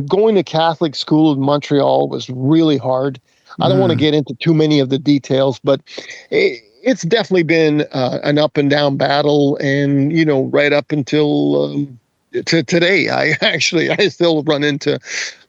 going to Catholic school in Montreal was really hard. I don't want to get into too many of the details, but it's definitely been an up and down battle, and right up until to today, I still run into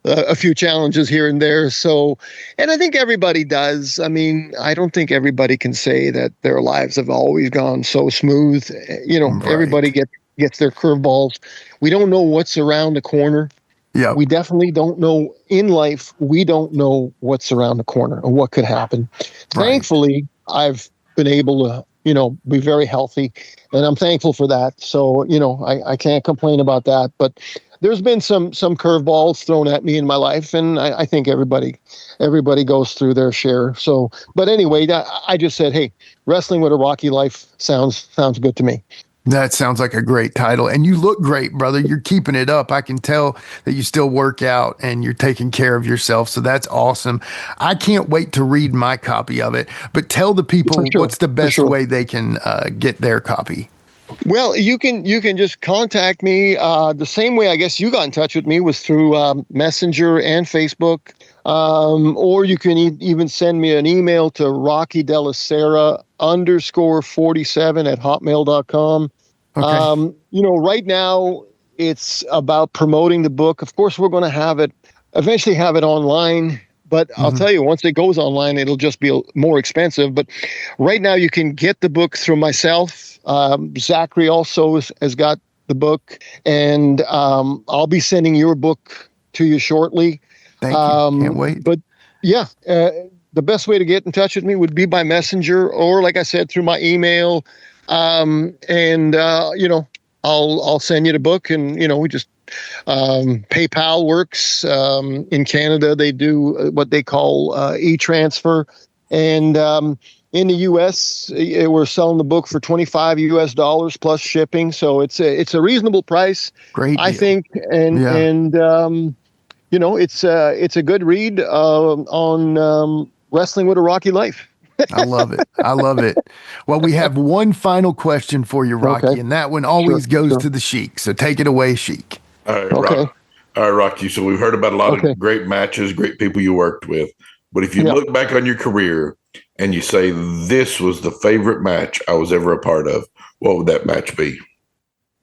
a few challenges here and there. So, and I think everybody does. I mean, I don't think everybody can say that their lives have always gone so smooth. Right. Everybody gets their curveballs. We don't know what's around the corner. Yeah. We definitely don't know in life. We don't know what's around the corner or what could happen. Right. Thankfully, I've been able to, be very healthy, and I'm thankful for that. So, I can't complain about that, but there's been some curveballs thrown at me in my life, and I think everybody goes through their share. So, but anyway, I just said, hey, wrestling with a rocky life sounds good to me. That sounds like a great title. And you look great, brother. You're keeping it up. I can tell that you still work out and you're taking care of yourself. So that's awesome. I can't wait to read my copy of it. But tell the people what's the best way they can get their copy. Well, you can just contact me. The same way I guess you got in touch with me was through Messenger and Facebook. Or you can even send me an email to Rocky Della Serra _47 at hotmail.com. Okay. Right now it's about promoting the book. Of course, we're going to eventually have it online, but I'll tell you, once it goes online, it'll just be more expensive. But right now you can get the book through myself. Zachary also has got the book, and I'll be sending your book to you shortly. Thank you. Can't wait. But yeah, the best way to get in touch with me would be by messenger, or like I said, through my email. I'll send you the book, and we just PayPal works. In Canada, they do what they call e-transfer, and in the U.S., we're selling the book for $25 plus shipping, so it's a reasonable price. Great deal. I think, and it's a good read on wrestling with a Rocky life. I love it. I love it. Well, we have one final question for you, Rocky, Okay. and that one always goes to the Sheik. So take it away, Sheik. All right, Okay. All right, Rocky. So we've heard about a lot of great matches, great people you worked with. But if you look back on your career and you say, this was the favorite match I was ever a part of, what would that match be?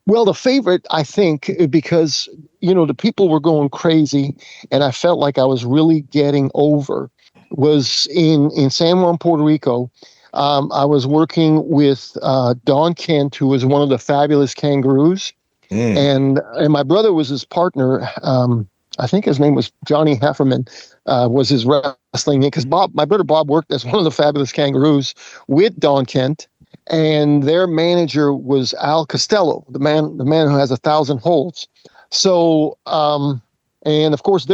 Well, the favorite, I think, because, the people were going crazy and I felt like I was really getting over, was in San Juan, Puerto Rico. I was working with Don Kent, who was one of the Fabulous Kangaroos. And my brother was his partner. I think his name was Johnny Hefferman, was his wrestling name, because my brother Bob worked as one of the Fabulous Kangaroos with Don Kent, and their manager was Al Costello, the man who has 1,000 holds. So, and of course,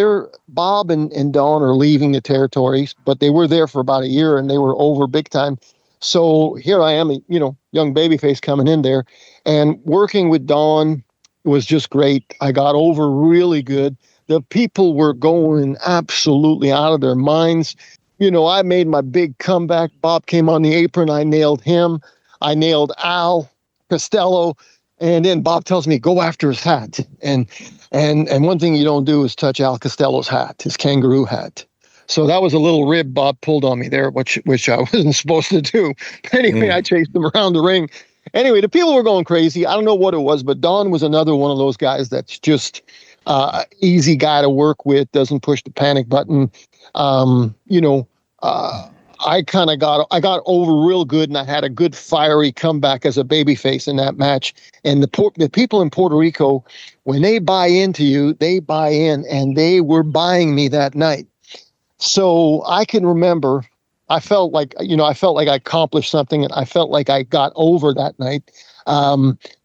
Bob and Don are leaving the territories, but they were there for about a year and they were over big time. So here I am, young babyface coming in there, and working with Don was just great. I got over really good. The people were going absolutely out of their minds. I made my big comeback. Bob came on the apron. I nailed him. I nailed Al Costello. And then Bob tells me, go after his hat. And one thing you don't do is touch Al Costello's hat, his kangaroo hat. So that was a little rib Bob pulled on me there, which I wasn't supposed to do. Anyway, I chased him around the ring. Anyway, the people were going crazy. I don't know what it was, but Don was another one of those guys that's just easy guy to work with, doesn't push the panic button. I got over real good, and I had a good fiery comeback as a babyface in that match. And the people in Puerto Rico, when they buy into you, they buy in, and they were buying me that night. So I can remember, I felt like I accomplished something, and I felt like I got over that night.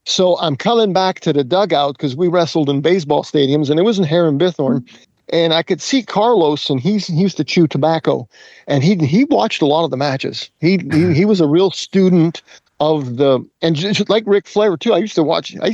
So I'm coming back to the dugout, because we wrestled in baseball stadiums, and it was in Heron Bithorn. And I could see Carlos, and he used to chew tobacco, and he watched a lot of the matches. He was a real student of and just like Ric Flair too. I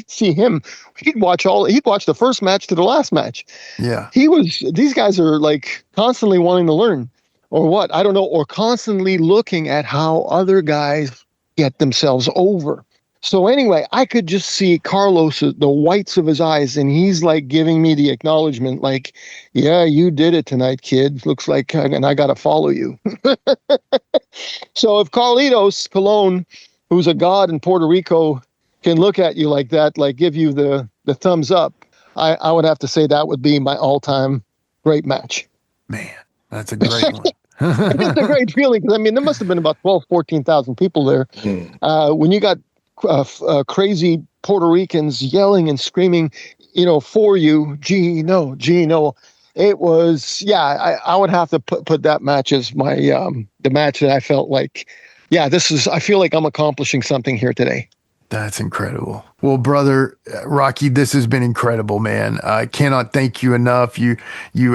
see him. He'd watch the first match to the last match. Yeah. These guys are like constantly wanting to learn, or what? I don't know, or constantly looking at how other guys get themselves over. So anyway, I could just see Carlos, the whites of his eyes, and he's like giving me the acknowledgement, like, yeah, you did it tonight, kid. Looks like, and I got to follow you. So if Carlitos Colon, who's a god in Puerto Rico, can look at you like that, like give you the thumbs up, I would have to say that would be my all-time great match. Man, that's a great one. It's a great feeling, because, there must have been about 14,000 people there. When you got crazy Puerto Ricans yelling and screaming, for you, Gino. It was, I would have to put that match as my, the match that I felt like, I feel like I'm accomplishing something here today. That's incredible. Well, brother Rocky, this has been incredible, man. I cannot thank you enough. You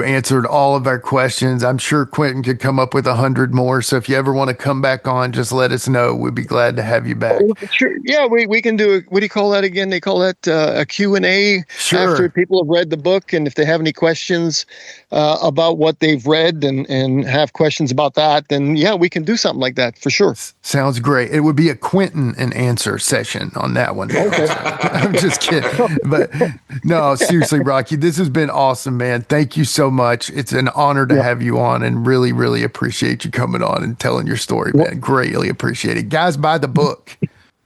answered all of our questions. I'm sure Quinton could come up with 100 more. So if you ever want to come back on, just let us know. We'd be glad to have you back. Sure. Yeah, we can do what do you call that again? They call that a Q&A. Sure. After people have read the book, and if they have any questions about what they've read and have questions about that, then we can do something like that for sure. Sounds great. It would be a Quinton and answer session on that one. Okay. I'm just kidding. But no, seriously, Rocky, this has been awesome, man. Thank you so much. It's an honor to have you on, and really, really appreciate you coming on and telling your story, man. Greatly appreciate it. Guys, buy the book.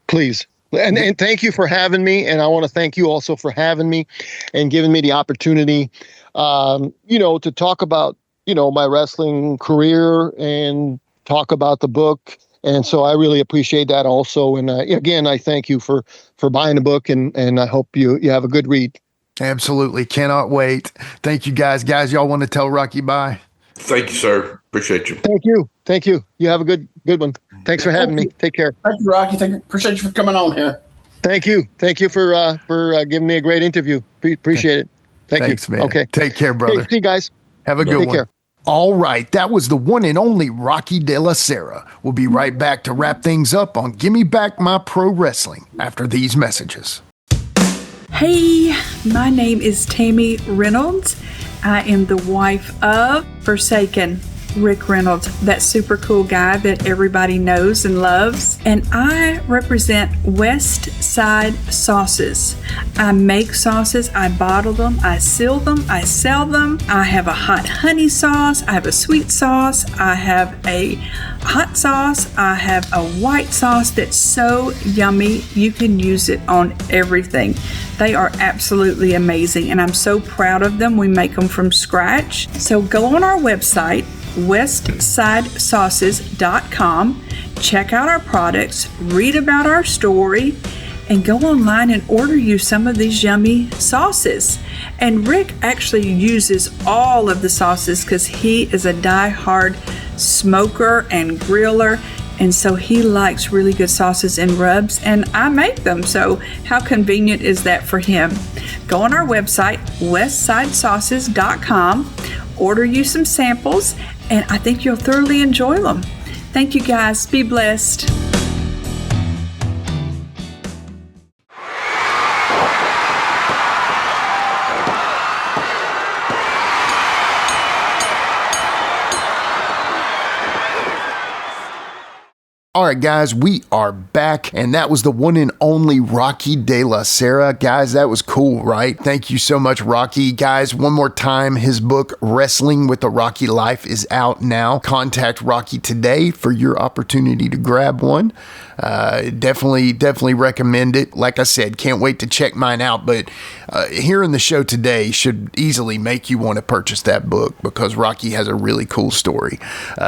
Please. And thank you for having me. And I want to thank you also for having me and giving me the opportunity, to talk about, my wrestling career and talk about the book. And so I really appreciate that also. And again, I thank you for buying the book, and I hope you have a good read. Absolutely. Cannot wait. Thank you, guys. Guys, y'all want to tell Rocky bye? Thank you, sir. Appreciate you. Thank you. You have a good one. Thanks for having me. Take care. Thank you, Rocky. Appreciate you for coming on here. Thank you for giving me a great interview. Appreciate it. Thanks, you. man. Okay. Take care, brother. Hey, see you guys. Have a good one. Take care. All right, that was the one and only Rocky Della Serra. We'll be right back to wrap things up on Gimme Back My Pro Wrestling after these messages. Hey, my name is Tammy Reynolds. I am the wife of Forsaken Rick Reynolds, that super cool guy that everybody knows and loves. And I represent West Side Sauces. I make sauces, I bottle them, I seal them, I sell them. I have a hot honey sauce, I have a sweet sauce, I have a hot sauce, I have a white sauce that's so yummy you can use it on everything. They are absolutely amazing and I'm so proud of them. We make them from scratch. So go on our website, westsidesauces.com, check out our products, read about our story, and go online and order you some of these yummy sauces. And Rick actually uses all of the sauces because he is a die-hard smoker and griller, and so he likes really good sauces and rubs, and I make them, so how convenient is that for him? Go on our website, westsidesauces.com, order you some samples, and I think you'll thoroughly enjoy them. Thank you guys. Be blessed. All right, guys, we are back, and that was the one and only Rocky Della Serra. Guys, that was cool, right? Thank you so much, Rocky. Guys, one more time, his book, Wrestling with the Rocky Life, is out now. Contact Rocky today for your opportunity to grab one. Definitely recommend it. Like I said, can't wait to check mine out, but hearing the show today should easily make you want to purchase that book because Rocky has a really cool story.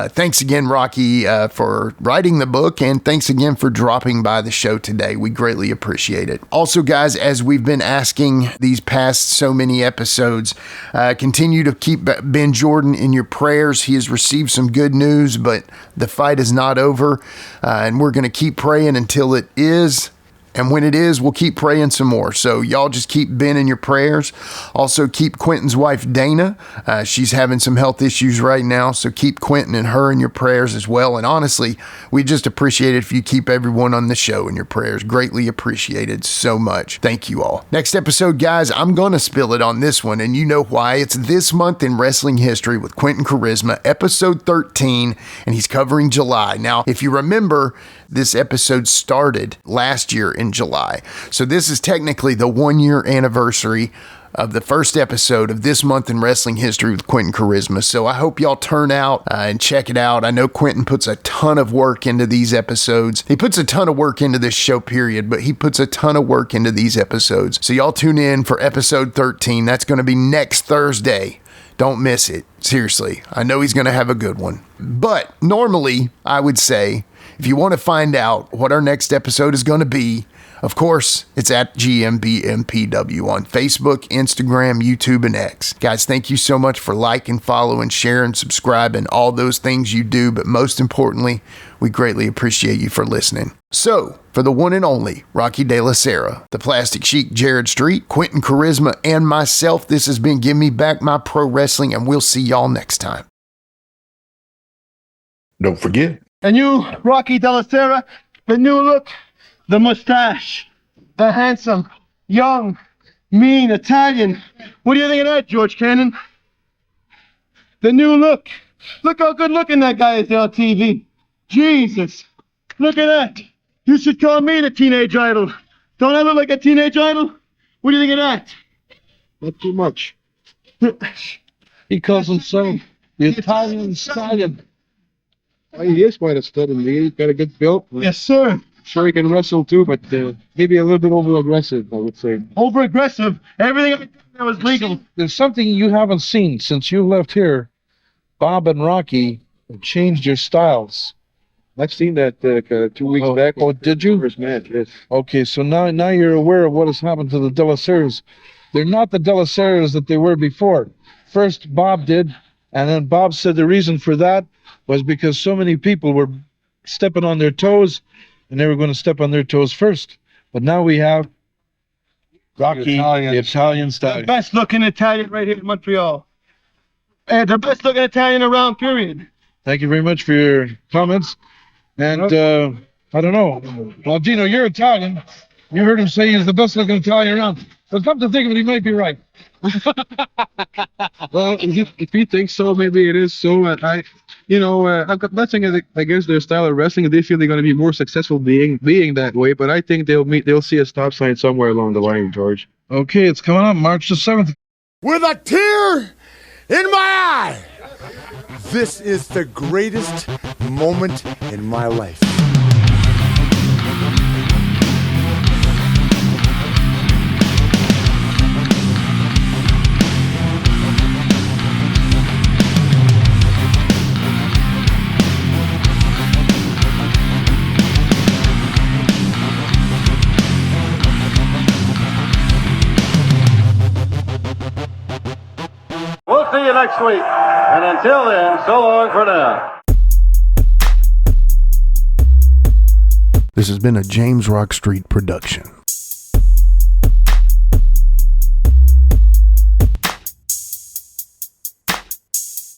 Thanks again, Rocky, for writing the book, and thanks again for dropping by the show today. We greatly appreciate it. Also, guys, as we've been asking these past so many episodes, continue to keep Ben Jordan in your prayers. He has received some good news, but the fight is not over, and we're going to keep praying until it is. And when it is, we'll keep praying some more. So y'all just keep Ben in your prayers. Also keep Quinton's wife, Dana. She's having some health issues right now. So keep Quinton and her in your prayers as well. And honestly, we just appreciate it if you keep everyone on the show in your prayers. Greatly appreciated so much. Thank you all. Next episode, guys, I'm going to spill it on this one. And you know why. It's This Month in Wrestling History with Quinton Quarisma, episode 13. And he's covering July. Now, if you remember, this episode started last year in July. So this is technically the 1-year anniversary of the first episode of This Month in Wrestling History with Quinton Quarisma. So I hope y'all turn out and check it out. I know Quinton puts a ton of work into these episodes. He puts a ton of work into this show, period, but he puts a ton of work into these episodes. So y'all tune in for episode 13. That's going to be next Thursday. Don't miss it. Seriously. I know he's going to have a good one. But normally, I would say, if you want to find out what our next episode is going to be, of course, it's at GMBMPW on Facebook, Instagram, YouTube, and X. Guys, thank you so much for liking, following, sharing, subscribing, all those things you do. But most importantly, we greatly appreciate you for listening. So, for the one and only Rocky Della Serra, the Plastic Sheik Jared Street, Quinton Quarisma, and myself, this has been Give Me Back My Pro Wrestling, and we'll see y'all next time. Don't forget. And you, Rocky Della Serra, the new look, the mustache, the handsome, young, mean Italian. What do you think of that, George Cannon? The new look. Look how good looking that guy is on TV. Jesus, look at that. You should call me the teenage idol. Don't I look like a teenage idol? What do you think of that? Not too much. He calls himself the Italian stallion. Well, he is quite a stud in me. He's got a good build. Yes, sir. Sure, he can wrestle too, but maybe a little bit over aggressive, I would say. Over aggressive. Everything I did that was legal. There's something you haven't seen since you left here. Bob and Rocky have changed your styles. I've seen that 2 weeks back. Oh, did you? First match, yes. Okay, so now you're aware of what has happened to the Della Serras. They're not the Della Serras that they were before. First, Bob did, and then Bob said the reason for that was because so many people were stepping on their toes, and they were going to step on their toes first. But now we have Rocky, the Italian style. The best looking Italian right here in Montreal. And the best looking Italian around, period. Thank you very much for your comments. And I don't know. Well, Dino, you're Italian. You heard him say he's the best looking Italian around. But come to think of it, he might be right. Well, if you think so, maybe it is so. I've got nothing against their style of wrestling. They feel they're going to be more successful being that way. But I think they'll see a stop sign somewhere along the line, George. Okay, it's coming up March the 7th. With a tear in my eye, this is the greatest moment in my life. We'll see you next week. And until then, so long for now. This has been a James Rock Street production.